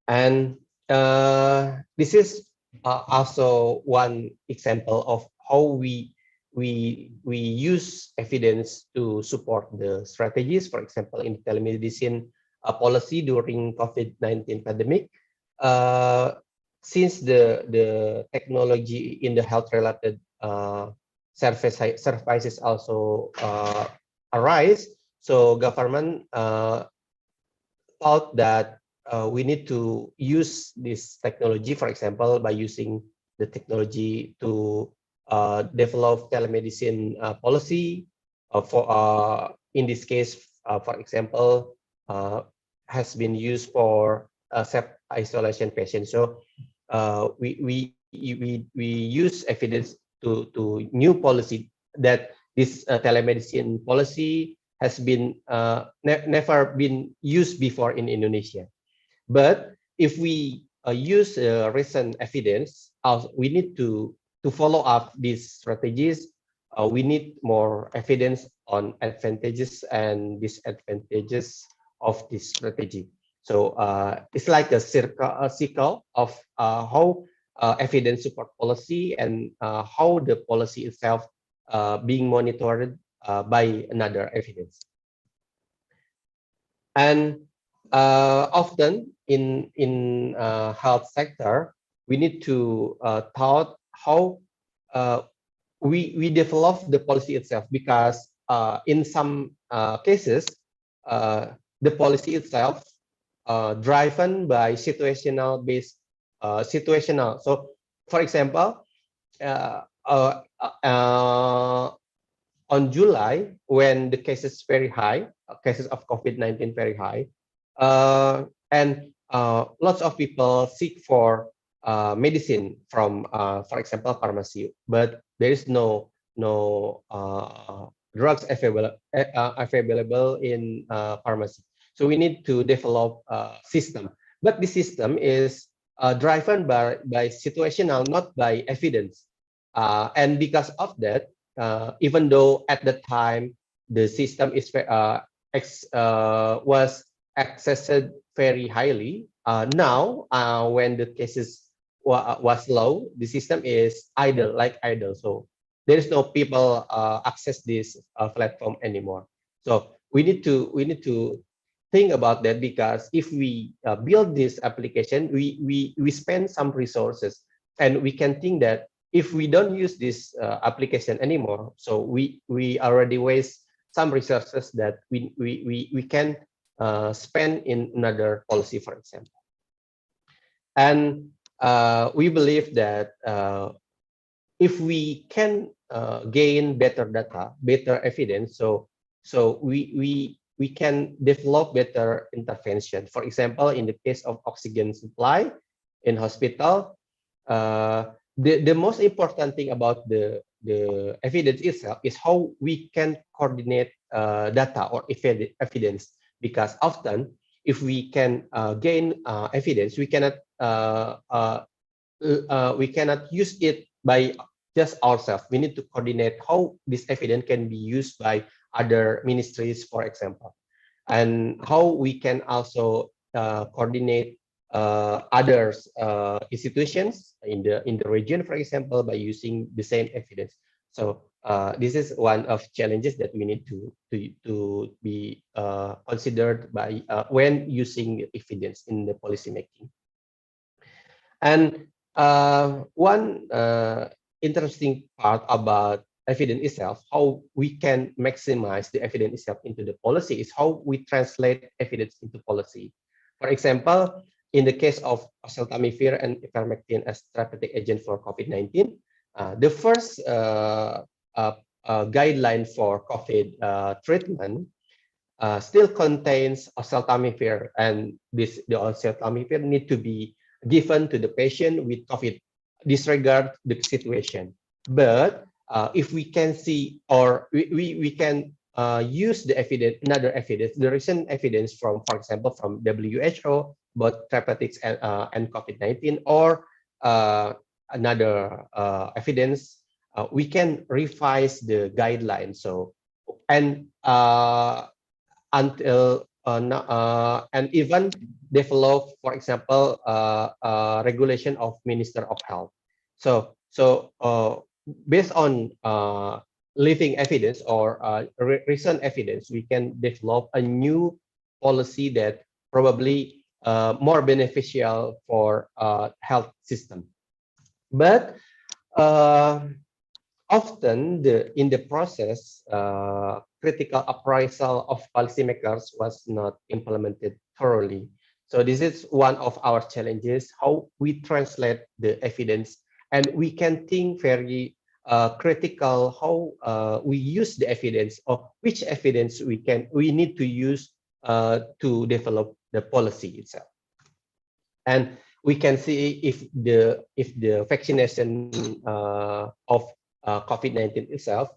And this is also one example of how we use evidence to support the strategies. For example, in telemedicine policy during COVID-19 pandemic, since the technology in the health-related services also arise, so government thought that we need to use this technology, for example, by using the technology to develop telemedicine policy for in this case, for example, has been used for self-isolation patients. So we use evidence to new policy, that this telemedicine policy has been never been used before in Indonesia. But if we use recent evidence, we need to follow up these strategies. We need more evidence on advantages and disadvantages of this strategy. So it's like a cycle of how evidence support policy, and how the policy itself being monitored by another evidence. And often in health sector, we need to thought how we develop the policy itself, because in some cases the policy itself driven by situational based situational. So for example, uh, uh, uh, on July, when the cases very high, cases of COVID-19 very high, and lots of people seek for medicine from, for example, pharmacy, but there is no drugs available in pharmacy. So we need to develop a system, but the system is driven by situational, not by evidence, and because of that, even though at the time the system was accessed very highly, now when the cases was low, the system is idle, like idle. So there is no people access this platform anymore. So we need to think about that, because if we build this application, we spend some resources, and we can think that if we don't use this application anymore, so we already waste some resources that we can spend in another policy, for example. And we believe that if we can gain better data, better evidence, so we can develop better intervention. For example, in the case of oxygen supply in hospital, the most important thing about the evidence itself is how we can coordinate data or evidence, because often if we can gain evidence, we cannot use it by just ourselves. We need to coordinate how this evidence can be used by other ministries, for example, and how we can also coordinate others institutions in the region, for example, by using the same evidence. So this is one of challenges that we need to be considered by when using evidence in the policy making. And one interesting part about evidence itself, how we can maximize the evidence itself into the policy, is how we translate evidence into policy. For example, in the case of oseltamivir and ivermectin as therapeutic agent for COVID-19, the first guideline for COVID treatment still contains oseltamivir, and the oseltamivir need to be given to the patient with COVID, disregard the situation. But if we can see, or we can use the evidence, another evidence, the recent evidence from, for example, from WHO, both therapeutics and COVID-19, or another evidence, we can revise the guidelines. So, and until and even develop, for example, regulation of Minister of Health. So based on living evidence or recent evidence, we can develop a new policy that probably more beneficial for health system. But often in the process, critical appraisal of policymakers was not implemented thoroughly. So this is one of our challenges, how we translate the evidence, and we can think very critical how we use the evidence, or which evidence we need to use to develop the policy itself. And we can see if the vaccination of COVID-19 itself,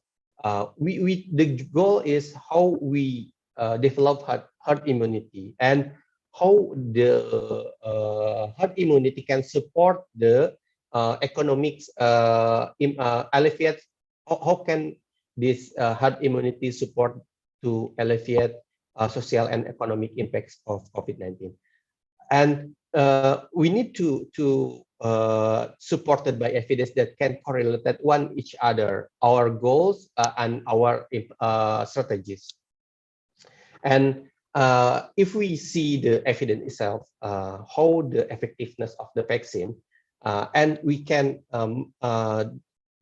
the goal is how we develop herd immunity, and how the herd immunity can support the economics, alleviate, how can this herd immunity support to alleviate social and economic impacts of COVID-19. And we need to supported by evidence that can correlate that one each other, our goals and our strategies. And if we see the evidence itself, how the effectiveness of the vaccine, and we can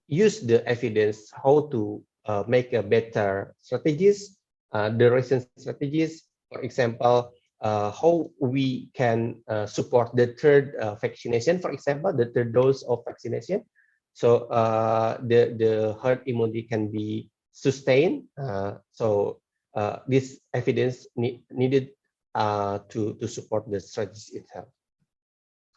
use the evidence how to make a better strategies, the recent strategies. For example, how we can support the third vaccination, for example, the third dose of vaccination. So the herd immunity can be sustained. So this evidence needed to support the strategy itself.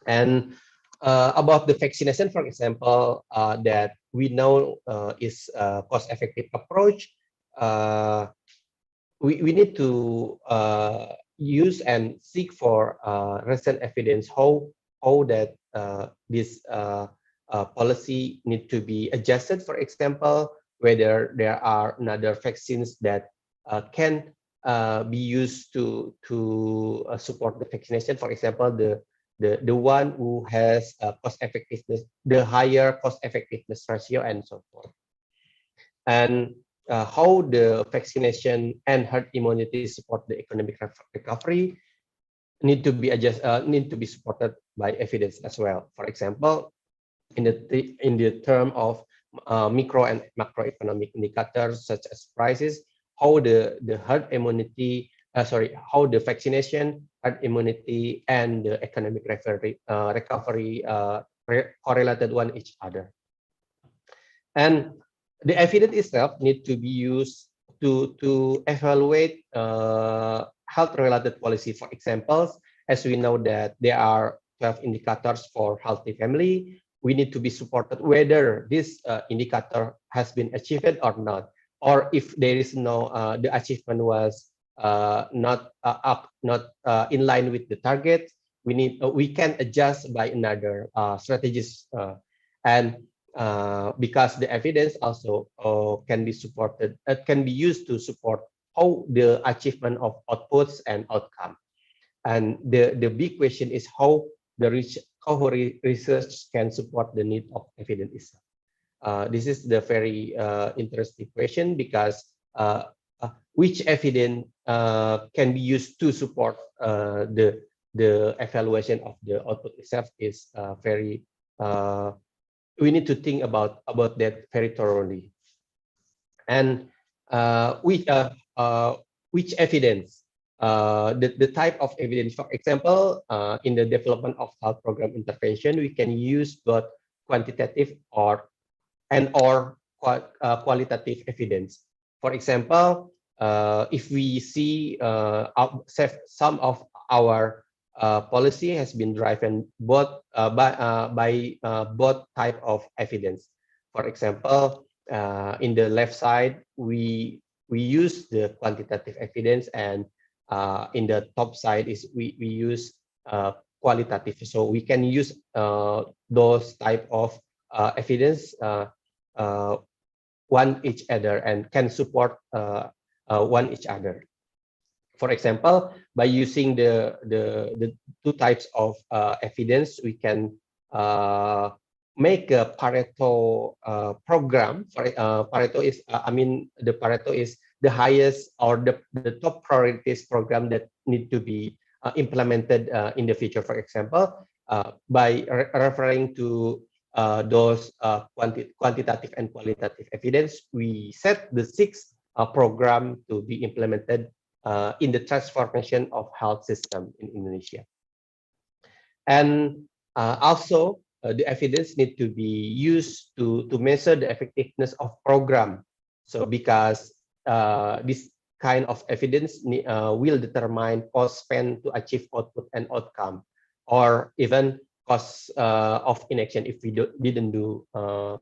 And about the vaccination, for example, that we know is a cost-effective approach, we need to use and seek for recent evidence how that this policy need to be adjusted. For example, whether there are another vaccines that can be used to support the vaccination. For example, the one who has cost effectiveness, the higher cost effectiveness ratio, and so forth. And how the vaccination and herd immunity support the economic recovery need to be supported by evidence as well. For example, in the term of micro and macroeconomic indicators such as prices, how the herd immunity, how the vaccination, herd immunity, and the economic recovery correlated one each other. And the evidence itself need to be used to evaluate health-related policy. For example, as we know that there are 12 indicators for healthy family, we need to be supported whether this indicator has been achieved or not, or if there is no the achievement was not in line with the target, we can adjust by another strategies, and because the evidence also can be supported, can be used to support how the achievement of outputs and outcome. And the big question is how research can support the need of evidence itself. This is the very interesting question, because which evidence can be used to support the evaluation of the output itself is very we need to think about that very thoroughly. And which evidence, the type of evidence. For example, in the development of health program intervention, we can use both quantitative or qualitative evidence. For example, if we see some of our policy has been driven both by both type of evidence. For example, in the left side, we use the quantitative evidence, and in the top side is we use qualitative. So we can use those type of evidence one each other and can support one each other. For example, by using the two types of evidence, we can make a Pareto program. Pareto is, the Pareto is the highest or the top priorities program that need to be implemented in the future. For example, by referring to those quantitative and qualitative evidence, we set the 6 program to be implemented in the transformation of health system in Indonesia. And also, the evidence need to be used to measure the effectiveness of program. So because this kind of evidence will determine cost spent to achieve output and outcome, or even cost of inaction if we didn't do a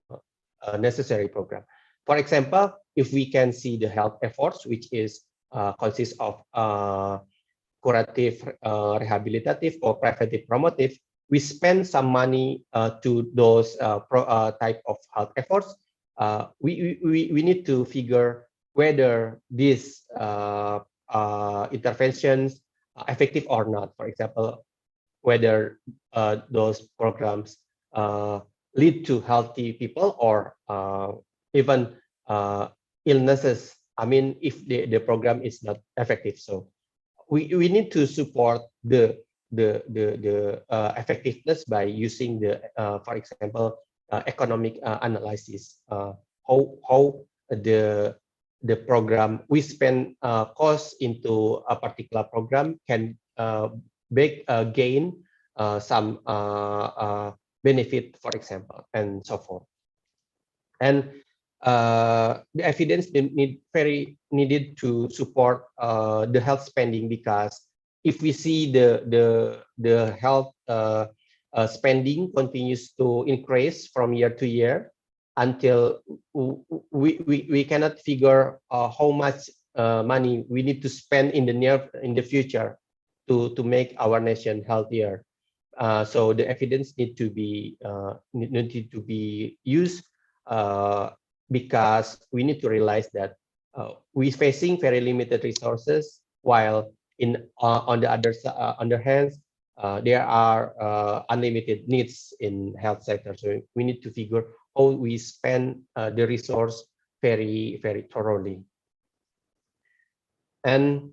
necessary program. For example, if we can see the health efforts, which is consists of curative, rehabilitative, or preventive promotive, we spend some money to those type of health efforts. We need to figure whether these interventions are effective or not. For example, whether those programs lead to healthy people or even illnesses. If the program is not effective. So we need to support the effectiveness by using for example, economic analysis. How the program we spend cost into a particular program can gain some benefit, for example, and so forth. And the evidence needed to support the health spending, because if we see the health spending continues to increase from year to year until we cannot figure how much money we need to spend in the future to make our nation healthier. So the evidence need to be used, because we need to realize that we're facing very limited resources, while on the other hand, there are unlimited needs in health sector. So we need to figure how we spend the resource very thoroughly. And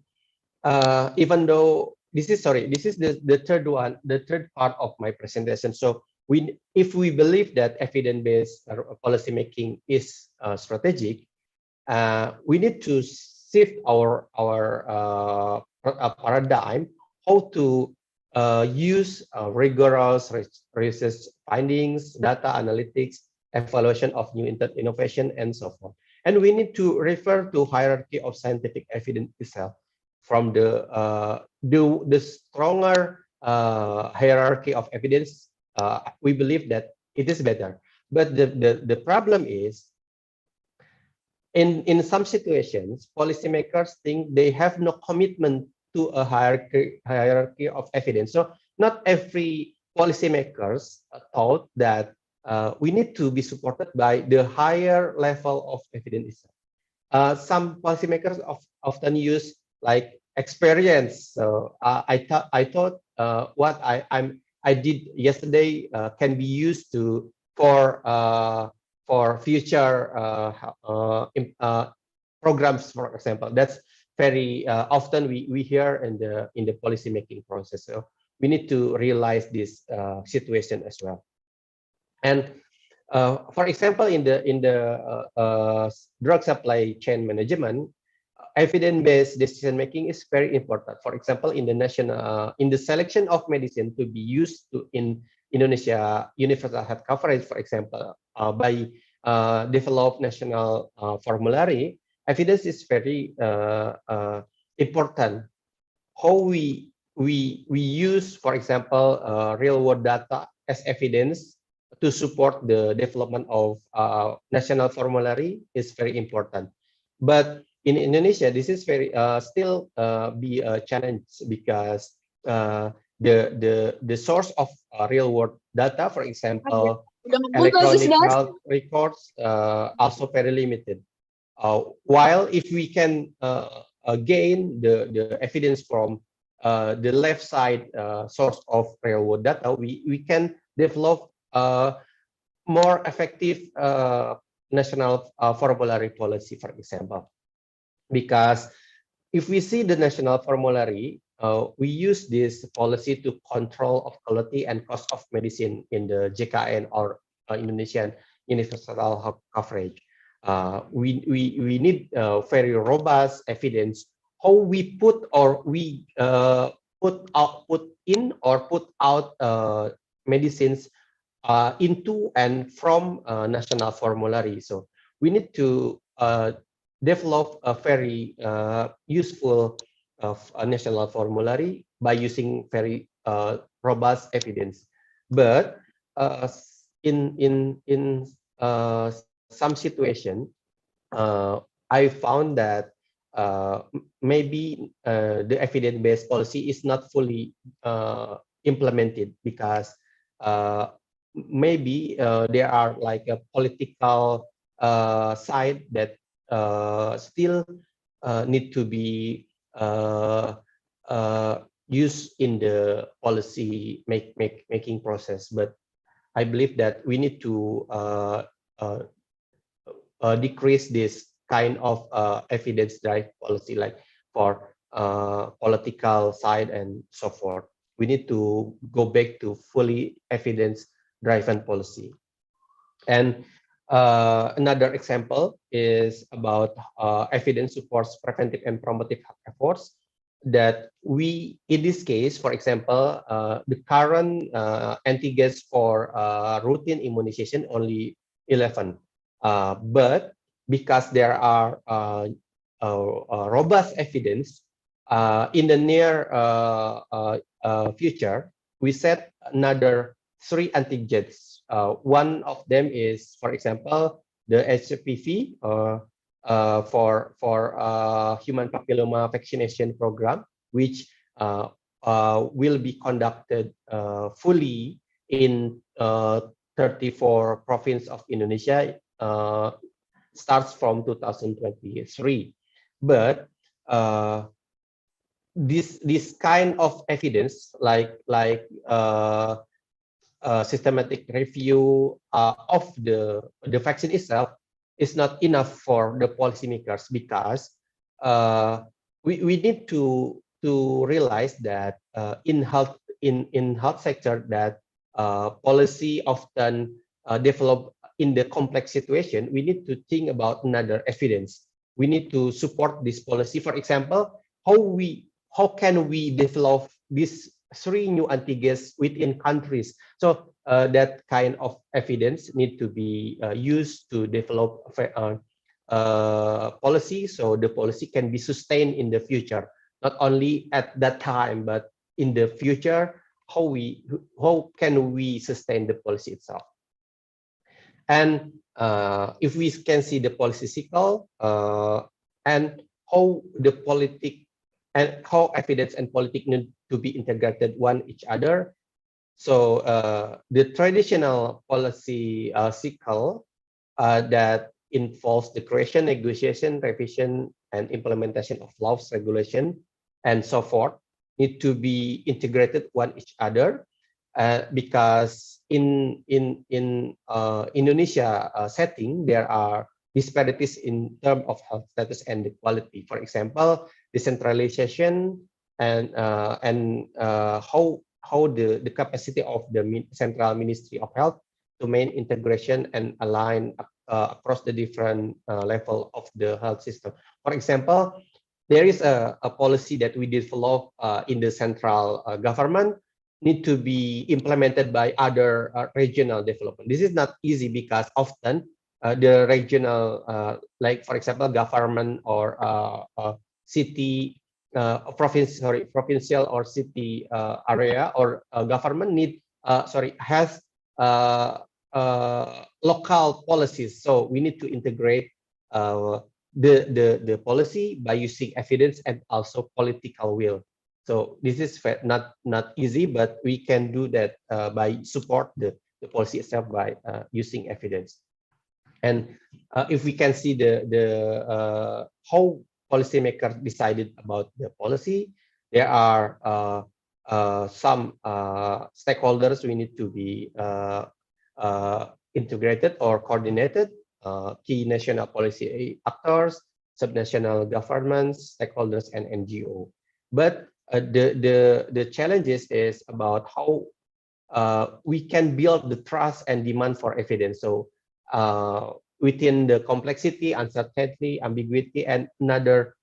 even though this is the third part of my presentation. So if we believe that evidence-based policy making is strategic, we need to shift our paradigm, how to use rigorous research findings, data analytics, evaluation of new innovation, and so forth. And we need to refer to hierarchy of scientific evidence itself. From the stronger hierarchy of evidence, we believe that it is better. But the problem is, in some situations, policymakers think they have no commitment to a hierarchy of evidence. So not every policymakers thought that we need to be supported by the higher level of evidence. Some policymakers often use like experience. So I thought what I did yesterday can be used for future programs, for example. That's very often we hear in the policy making process. So we need to realize this situation as well. And for example, in the drug supply chain management, evidence-based decision making is very important. For example, in the selection of medicine to be used in Indonesia universal health coverage, for example, by develop national formulary, evidence is very important. How we use, for example, real world data as evidence to support the development of national formulary is very important. But in Indonesia, this is very still be a challenge, because the source of real world data, for example, electronic health records, also very limited. While if we can gain the evidence from the left side source of real world data, we can develop more effective national formulary policy, for example. Because if we see the national formulary, we use this policy to control of quality and cost of medicine in the JKN, or Indonesian universal health coverage. We need very robust evidence how we put in or put out medicines into and from national formulary. So we need to develop a very useful national formulary by using very robust evidence. But in some situation, I found that maybe the evidence-based policy is not fully implemented, because maybe there are like a political side that still need to be used in the policy making process. But I believe that we need to decrease this kind of evidence-driven policy, like for political side and so forth. we need to go back to fully evidence-driven policy. And another example is about evidence supports preventive and promotive health efforts that we, in this case, for example, the current antigens for routine immunization only 11. But because there are robust evidence in the near future, we set another 3 antigens. One of them is, for example, the HPV for human papilloma vaccination program, which will be conducted fully in 34 provinces of Indonesia, starts from 2023. But this kind of evidence, like systematic review of the vaccine itself, is not enough for the policymakers, because we need to realize that in health sector, that policy often develop in the complex situation. We need to think about another evidence. We need to support this policy. For example, how can we develop these 3 new antigens within countries? So that kind of evidence need to be used to develop policy, so the policy can be sustained in the future, not only at that time, but in the future. How can we sustain the policy itself? And if we can see the policy cycle and how the politic and how evidence and politics need to be integrated one each other. So the traditional policy cycle that involves the creation, negotiation, revision, and implementation of laws, regulation, and so forth, need to be integrated one each other, because in Indonesia setting, there are disparities in terms of health status and the quality. For example, decentralization and how the capacity of the Central Ministry of Health to maintain integration and align across the different level of the health system. For example, there is a policy that we develop in the central government, need to be implemented by other regional development. This is not easy because often the regional, like for example, government or city, provincial or city area or government has local policies. So we need to integrate the policy by using evidence and also political will. So this is not easy, but we can do that by support the policy itself by using evidence. And if we can see the how policymakers decided about the policy, there are some stakeholders we need to be integrated or coordinated, key national policy actors, subnational governments, stakeholders, and NGO. But the challenges is about how we can build the trust and demand for evidence. So within the complexity, uncertainty, ambiguity, and another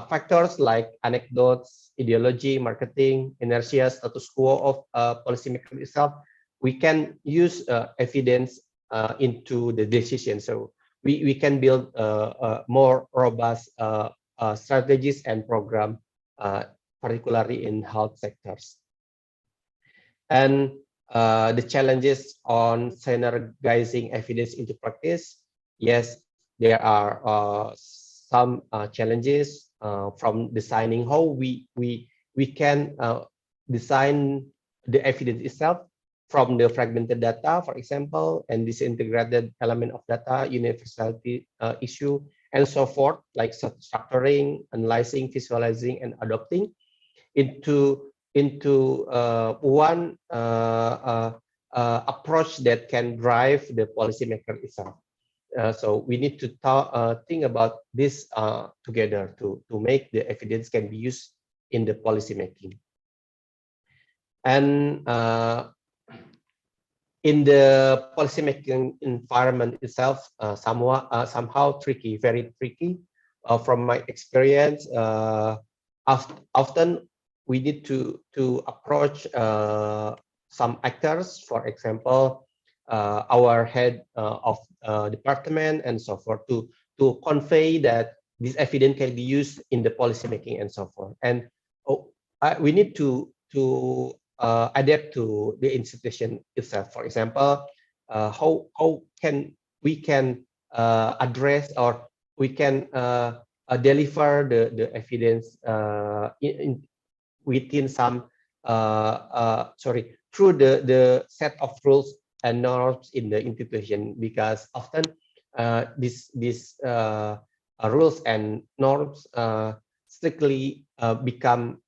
factors like anecdotes, ideology, marketing, inertia, status quo of policymaker itself, we can use evidence into the decision. So we can build more robust strategies and program, particularly in health sectors. And the challenges on standardizing evidence into practice. Yes, there are some challenges from designing how we can design the evidence itself from the fragmented data, for example, and disintegrated element of data, universality issue, and so forth, like structuring, analyzing, visualizing, and adopting into one approach that can drive the policymaker itself. So we need to think about this together to make the evidence can be used in the policy making. And in the policymaking environment itself, somehow tricky, very tricky. From my experience, often we need to approach some actors, for example, our head of department and so forth, to convey that this evidence can be used in the policymaking and so forth. And we need to adapt to the institution itself. For example, how can we can address, or we can deliver the evidence within some through the set of rules and norms in the institution, because often these rules and norms strictly become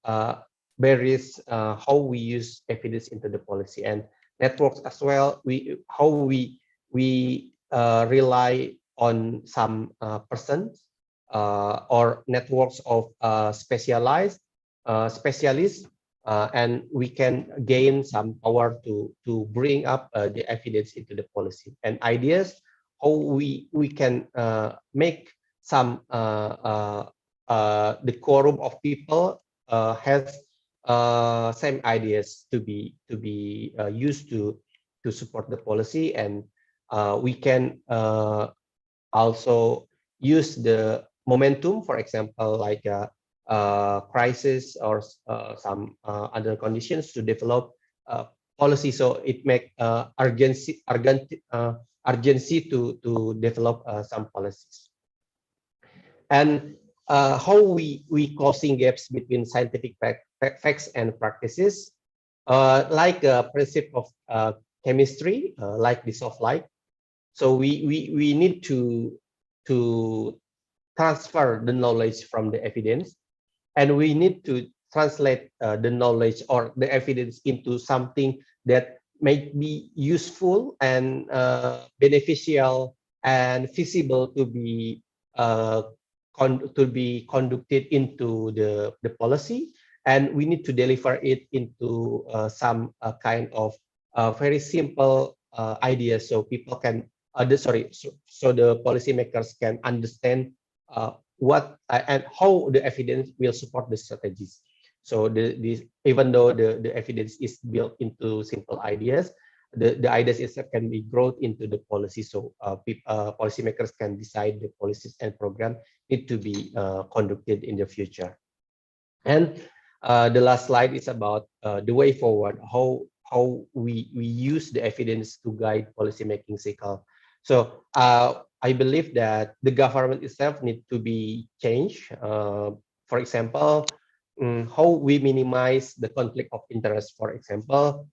barriers how we use evidence into the policy. And networks as well, how we rely on some persons or networks of specialists, and we can gain some power to bring up the evidence into the policy and ideas, how we can make some the quorum of people has same ideas to be used to support the policy. And we can also use the momentum, for example, like crisis or some other conditions, to develop policy. So it make urgency to develop some policies. And how we closing gaps between scientific facts and practices, like a principle of chemistry, like dissolve light. So we need to transfer the knowledge from the evidence, and we need to translate the knowledge or the evidence into something that may be useful and beneficial and feasible to be conducted into the policy. And we need to deliver it into some kind of very simple ideas, so people can so the policymakers can understand what and how the evidence will support the strategies. So even though the evidence is built into simple ideas, the ideas itself can be growth into the policy. So policymakers can decide the policies and program need to be conducted in the future. And the last slide is about the way forward, how we use the evidence to guide policymaking cycle. So I believe that the government itself need to be changed. For example, how we minimize the conflict of interest. For example,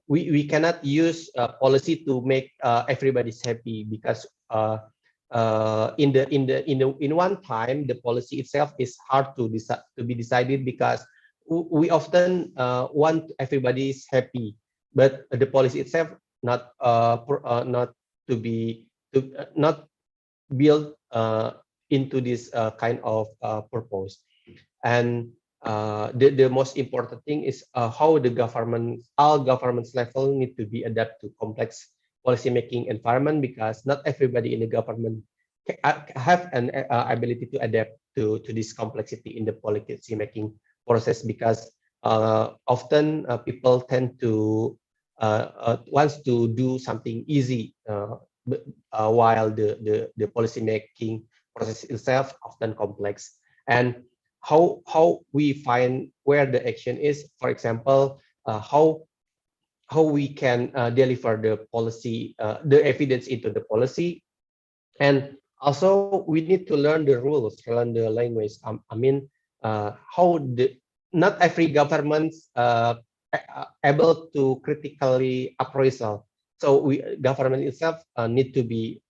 we cannot use policy to make everybody's happy, because in one time the policy itself is hard to be decided, because we often want everybody's happy, but the policy itself not not to be not built into this kind of purpose. And the most important thing is how the all governments level need to be adapt to complex policymaking environment, because not everybody in the government have an ability to adapt to this complexity in the policy making process, because often people tend to wants to do something easy, while the policy making process itself often complex. And how we find where the action is, for example, how we can deliver the policy, the evidence into the policy. And also we need to learn the rules, learn the language. I mean, how not every government able to critically appraisal. So government itself need to be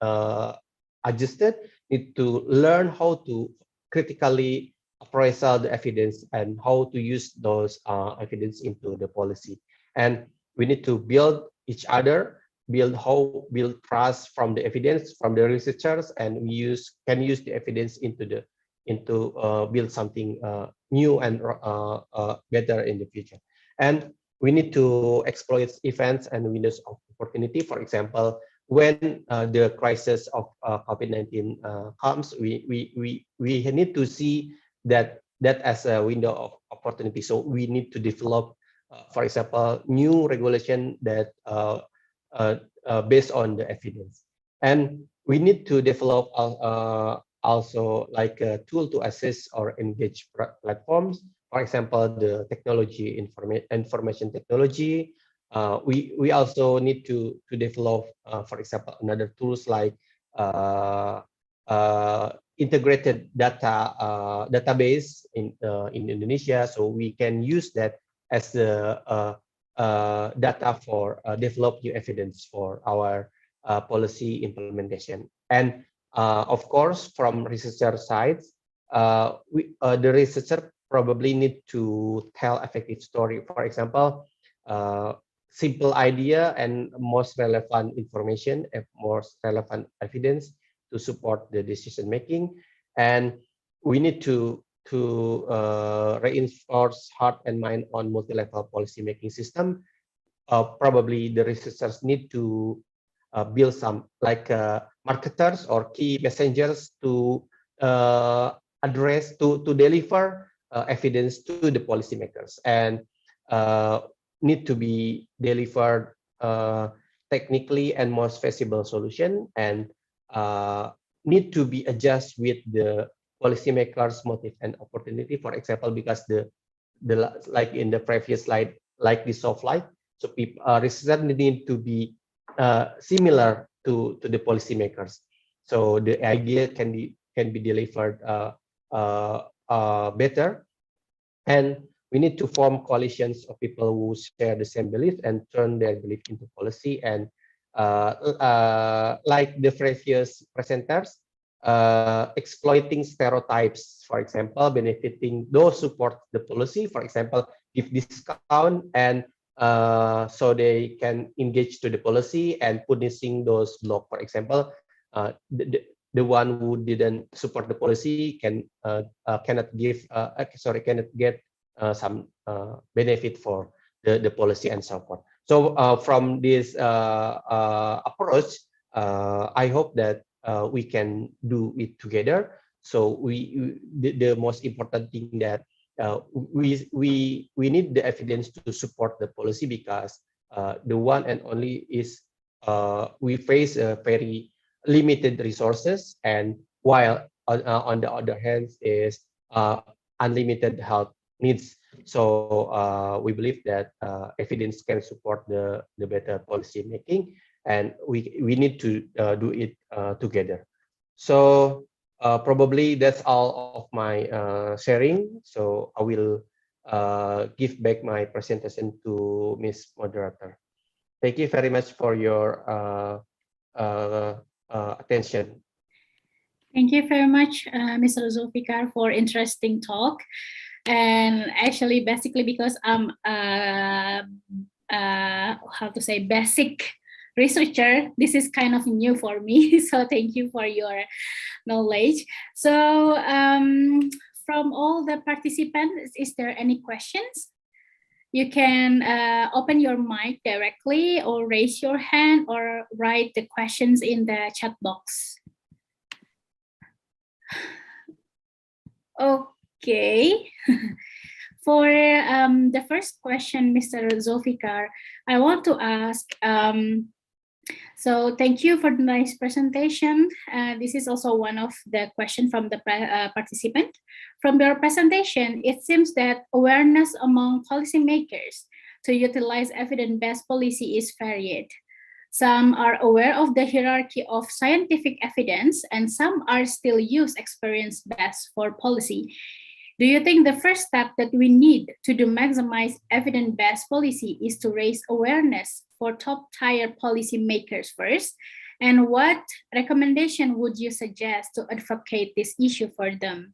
adjusted, need to learn how to critically appraisal the evidence and how to use those evidence into the policy. And we need to build each other, build trust from the evidence from the researchers, and we can use the evidence into build something new and better in the future. And we need to exploit events and windows of opportunity. For example, when the crisis of COVID-19 comes, we need to see that as a window of opportunity. So we need to develop, for example, new regulation that based on the evidence, and we need to develop also like a tool to assist or engage platforms. For example, the technology, information technology. We also need to develop, for example, another tools like integrated data database in Indonesia, so we can use that as the data for develop new evidence for our policy implementation. And of course, from researcher side, the researcher probably need to tell effective story. For example, simple idea and most relevant information and most relevant evidence to support the decision making. And we need to reinforce heart and mind on multi-level policy making system. Probably the researchers need to build some like marketers or key messengers to address to deliver evidence to the policymakers, and need to be delivered technically and most feasible solution, and need to be adjust with the policymakers motive and opportunity. For example, because the like in the previous slide, like the soft light, so people research need to be similar to the policymakers, so the idea can be delivered better. And we need to form coalitions of people who share the same belief and turn their belief into policy. And like the previous presenters, exploiting stereotypes, for example, benefiting those support the policy, for example, give discount, and so they can engage to the policy, and punishing those block. For example, the one who didn't support the policy cannot give cannot get some benefit for the policy and so forth. So from this approach, I hope that we can do it together. So the most important thing that we need the evidence to support the policy, because the one and only is we face a very limited resources, and while on the other hand is unlimited health needs. So we believe that evidence can support the better policy making, and we need to do it together. So probably that's all of my sharing. So I will give back my presentation to Ms. Moderator. Thank you very much for your attention. Thank you very much, Mr. Zulfikar, for interesting talk. And actually, basically, because I'm how to say, basic researcher, this is kind of new for me. So thank you for your knowledge. So from all the participants, is there any questions? You can open your mic directly, or raise your hand, or write the questions in the chat box. Okay. For the first question, Mr. Zulfikar, I want to ask, so thank you for the nice presentation. This is also one of the questions from the participant. From your presentation, it seems that awareness among policymakers to utilize evidence-based policy is varied. Some are aware of the hierarchy of scientific evidence, and some are still use experience-based for policy. Do you think the first step that we need to maximize evidence-based policy is to raise awareness for top-tier policymakers first? And what recommendation would you suggest to advocate this issue for them?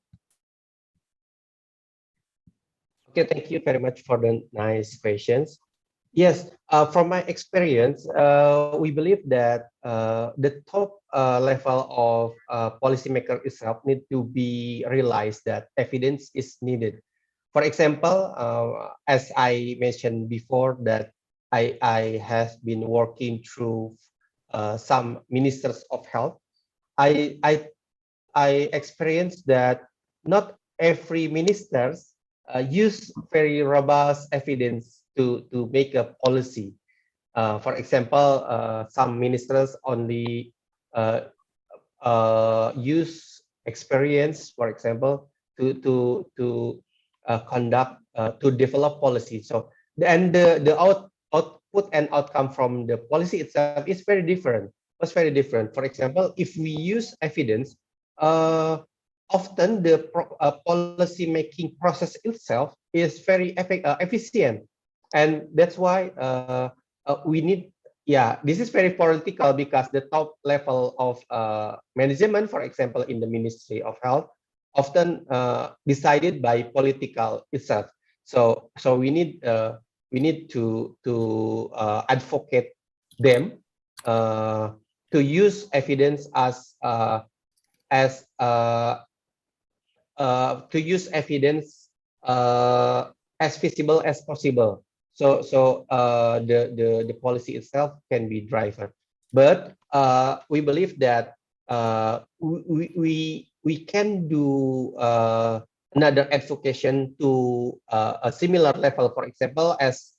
Okay, thank you very much for the nice questions. Yes, from my experience, we believe that the top level of policymaker itself need to be realized that evidence is needed For example, as I mentioned before, that I have been working through some ministers of health. I I I experienced that not every ministers use very robust evidence to make a policy. For example, some ministers only uh, use experience, for example, to develop policy. So and the output and outcome from the policy itself is very different. Was very different. For example, if we use evidence, uh, often the policy making process itself is very efficient, and that's why we need. Yeah, this is very political because the top level of management, for example, in the Ministry of Health, often decided by political itself. So we need to advocate them to use evidence as to use evidence as feasible as possible. So the policy itself can be driver, but we believe that we can do another advocation to a similar level. For example, as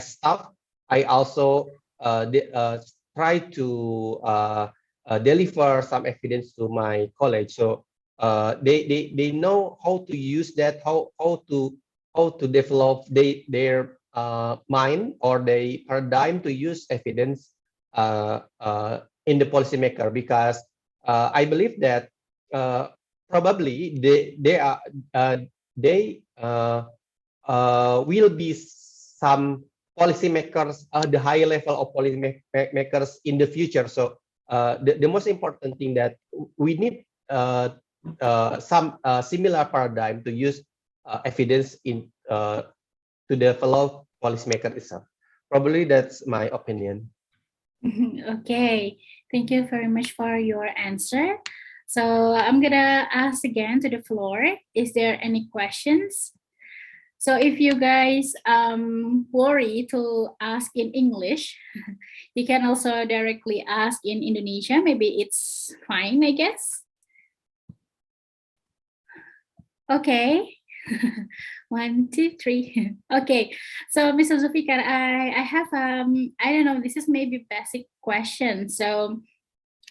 staff, I also try to deliver some evidence to my college. So they know how to use that, how to develop their mind or their paradigm to use evidence in the policymaker, because I believe that probably they will be some policymakers, the higher level of policymakers in the future. So the most important thing that we need some similar paradigm to use evidence in to develop policymaker itself. Probably that's my opinion. Okay, thank you very much for your answer. So I'm gonna ask again to the floor. Is there any questions? So if you guys worry to ask in English, you can also directly ask in Indonesia. Maybe it's fine, I guess. Okay. 1, 2, 3. Okay. So Mr. Zulfikar, I have I don't know, this is maybe basic question. So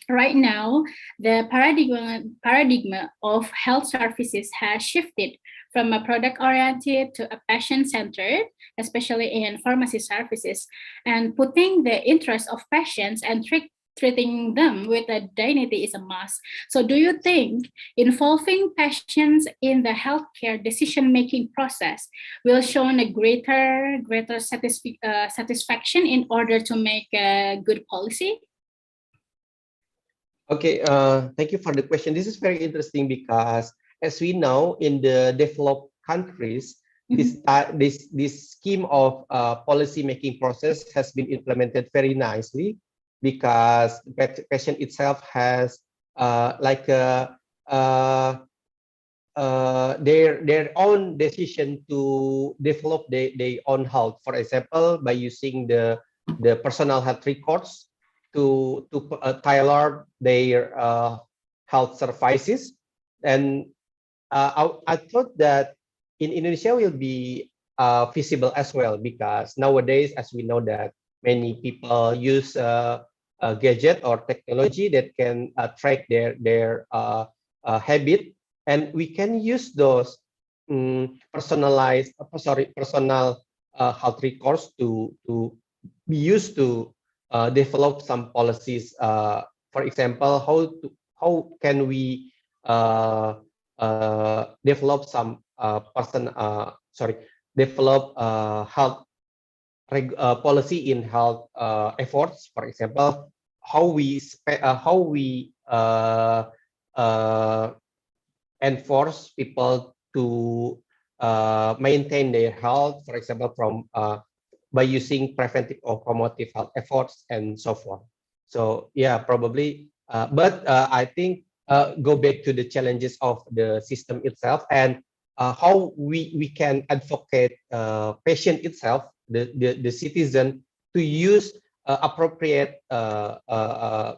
right now, the paradigm of health services has shifted from a product-oriented to a patient-centered, especially in pharmacy services, and putting the interest of patients and treating them with a dignity is a must. So do you think involving patients in the healthcare decision-making process will show a greater satisfaction in order to make a good policy? Okay, thank you for the question. This is very interesting because, as we know, in the developed countries, this scheme of policy making process has been implemented very nicely, because the patient itself has like their own decision to develop their own health. For example, by using the personal health records to tailor their health services. And I thought that in Indonesia will be feasible as well, because nowadays, as we know, that many people use a gadget or technology that can track their habit, and we can use those personal health records to be used to develop some policies. For example, how can we develop some develop health policy in health efforts. For example, how we enforce people to maintain their health, for example, from by using preventive or promotive health efforts and so forth. So yeah, probably, but I think go back to the challenges of the system itself, and how we can advocate patient itself, the citizen, to use appropriate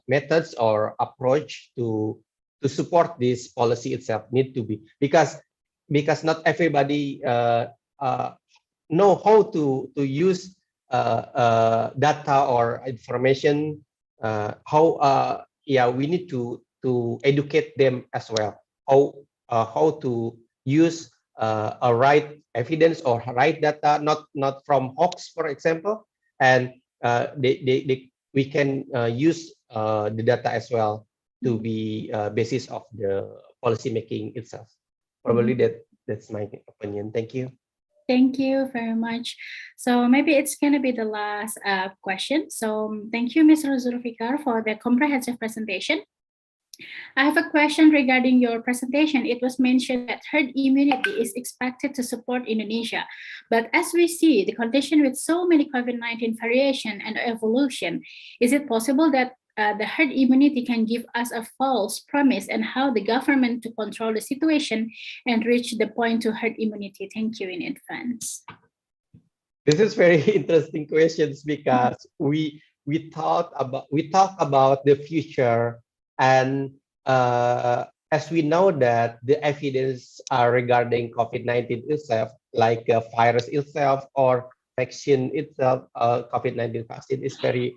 methods or approach to support this policy itself need to be, because not everybody know how to use data or information. How yeah, we need to educate them as well, how to use a right evidence or right data, not from hoax, for example, and we can use the data as well to be basis of the policy making itself. Probably that's my opinion. Thank you. Thank you very much. So maybe it's going to be the last question. So thank you, Mr. Zulfikar, for the comprehensive presentation. I have a question regarding your presentation. It was mentioned that herd immunity is expected to support Indonesia. But as we see the condition with so many COVID-19 variation and evolution, is it possible that the herd immunity can give us a false promise, and how the government to control the situation and reach the point to herd immunity? Thank you in advance. This is very interesting questions, because we talk about the future, and as we know that the evidence regarding COVID-19 itself, like virus itself or vaccine itself, COVID-19 vaccine is very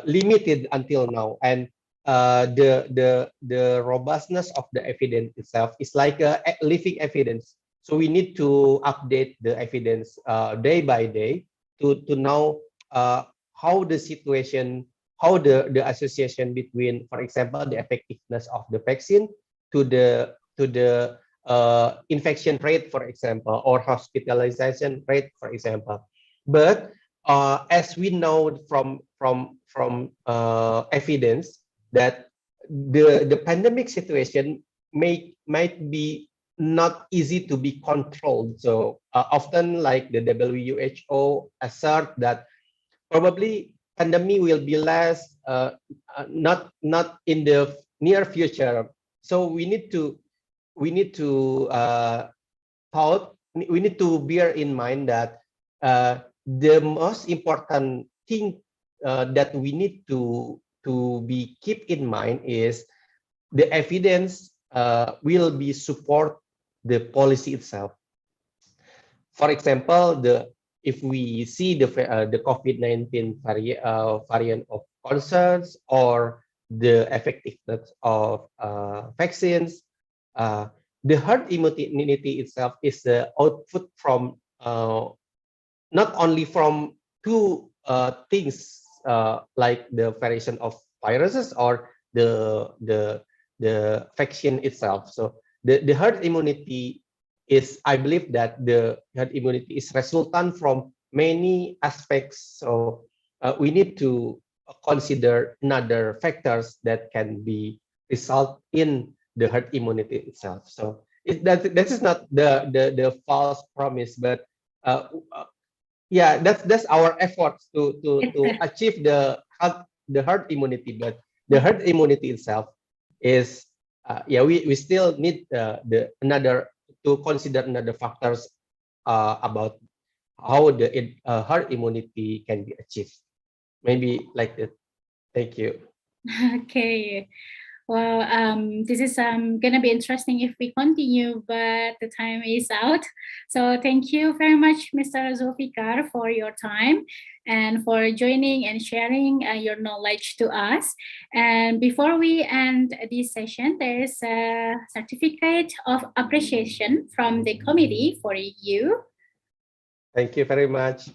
limited until now, and the robustness of the evidence itself is like a living evidence. So we need to update the evidence day by day to know how the situation, how the association between, for example, the effectiveness of the vaccine to the infection rate, for example, or hospitalization rate, for example. But as we know from evidence that the pandemic situation might be not easy to be controlled. So often, like the WHO assert that probably pandemic will be less, not in the near future. So we need to bear in mind that the most important thing that we need to be keep in mind is the evidence will be support the policy itself. For example, if we see the COVID-19 variant of concerns or the effectiveness of vaccines, the herd immunity itself is the output from not only from two things, like the variation of viruses or the vaccine itself. So the herd immunity is, I believe that the herd immunity is resultant from many aspects. So we need to consider another factors that can be result in the herd immunity itself. So that is not the false promise, but yeah, that's our efforts to achieve the herd immunity. But the herd immunity itself is yeah, we still need to consider another factors about how the herd immunity can be achieved. Maybe like that. Thank you. Okay. Well, this is going to be interesting if we continue, but the time is out. So thank you very much, Mr. Zulfikar, for your time and for joining and sharing your knowledge to us. And before we end this session, there is a certificate of appreciation from the committee for you. Thank you very much.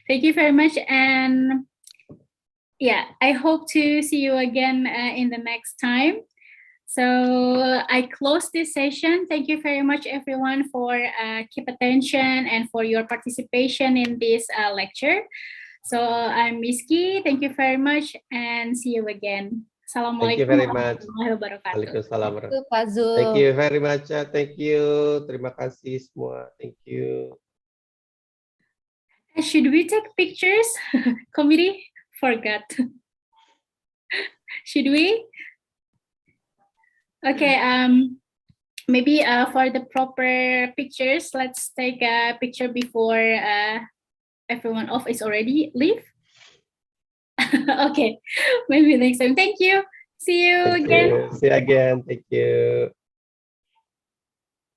Thank you very much. And yeah, I hope to see you again in the next time. So I close this session. Thank you very much, everyone, for keep attention and for your participation in this lecture. So I'm Miski. Thank you very much and see you again. Thank you very much. Waalaikumsalam. Thank you very much. Thank you. Terima kasih semua. Thank you. Should we take pictures, committee? Forgot. Should we? Okay. Maybe for the proper pictures, let's take a picture before everyone off is already leave. Okay, maybe next time. Thank you. See you Thank again. you. See you again. Thank you.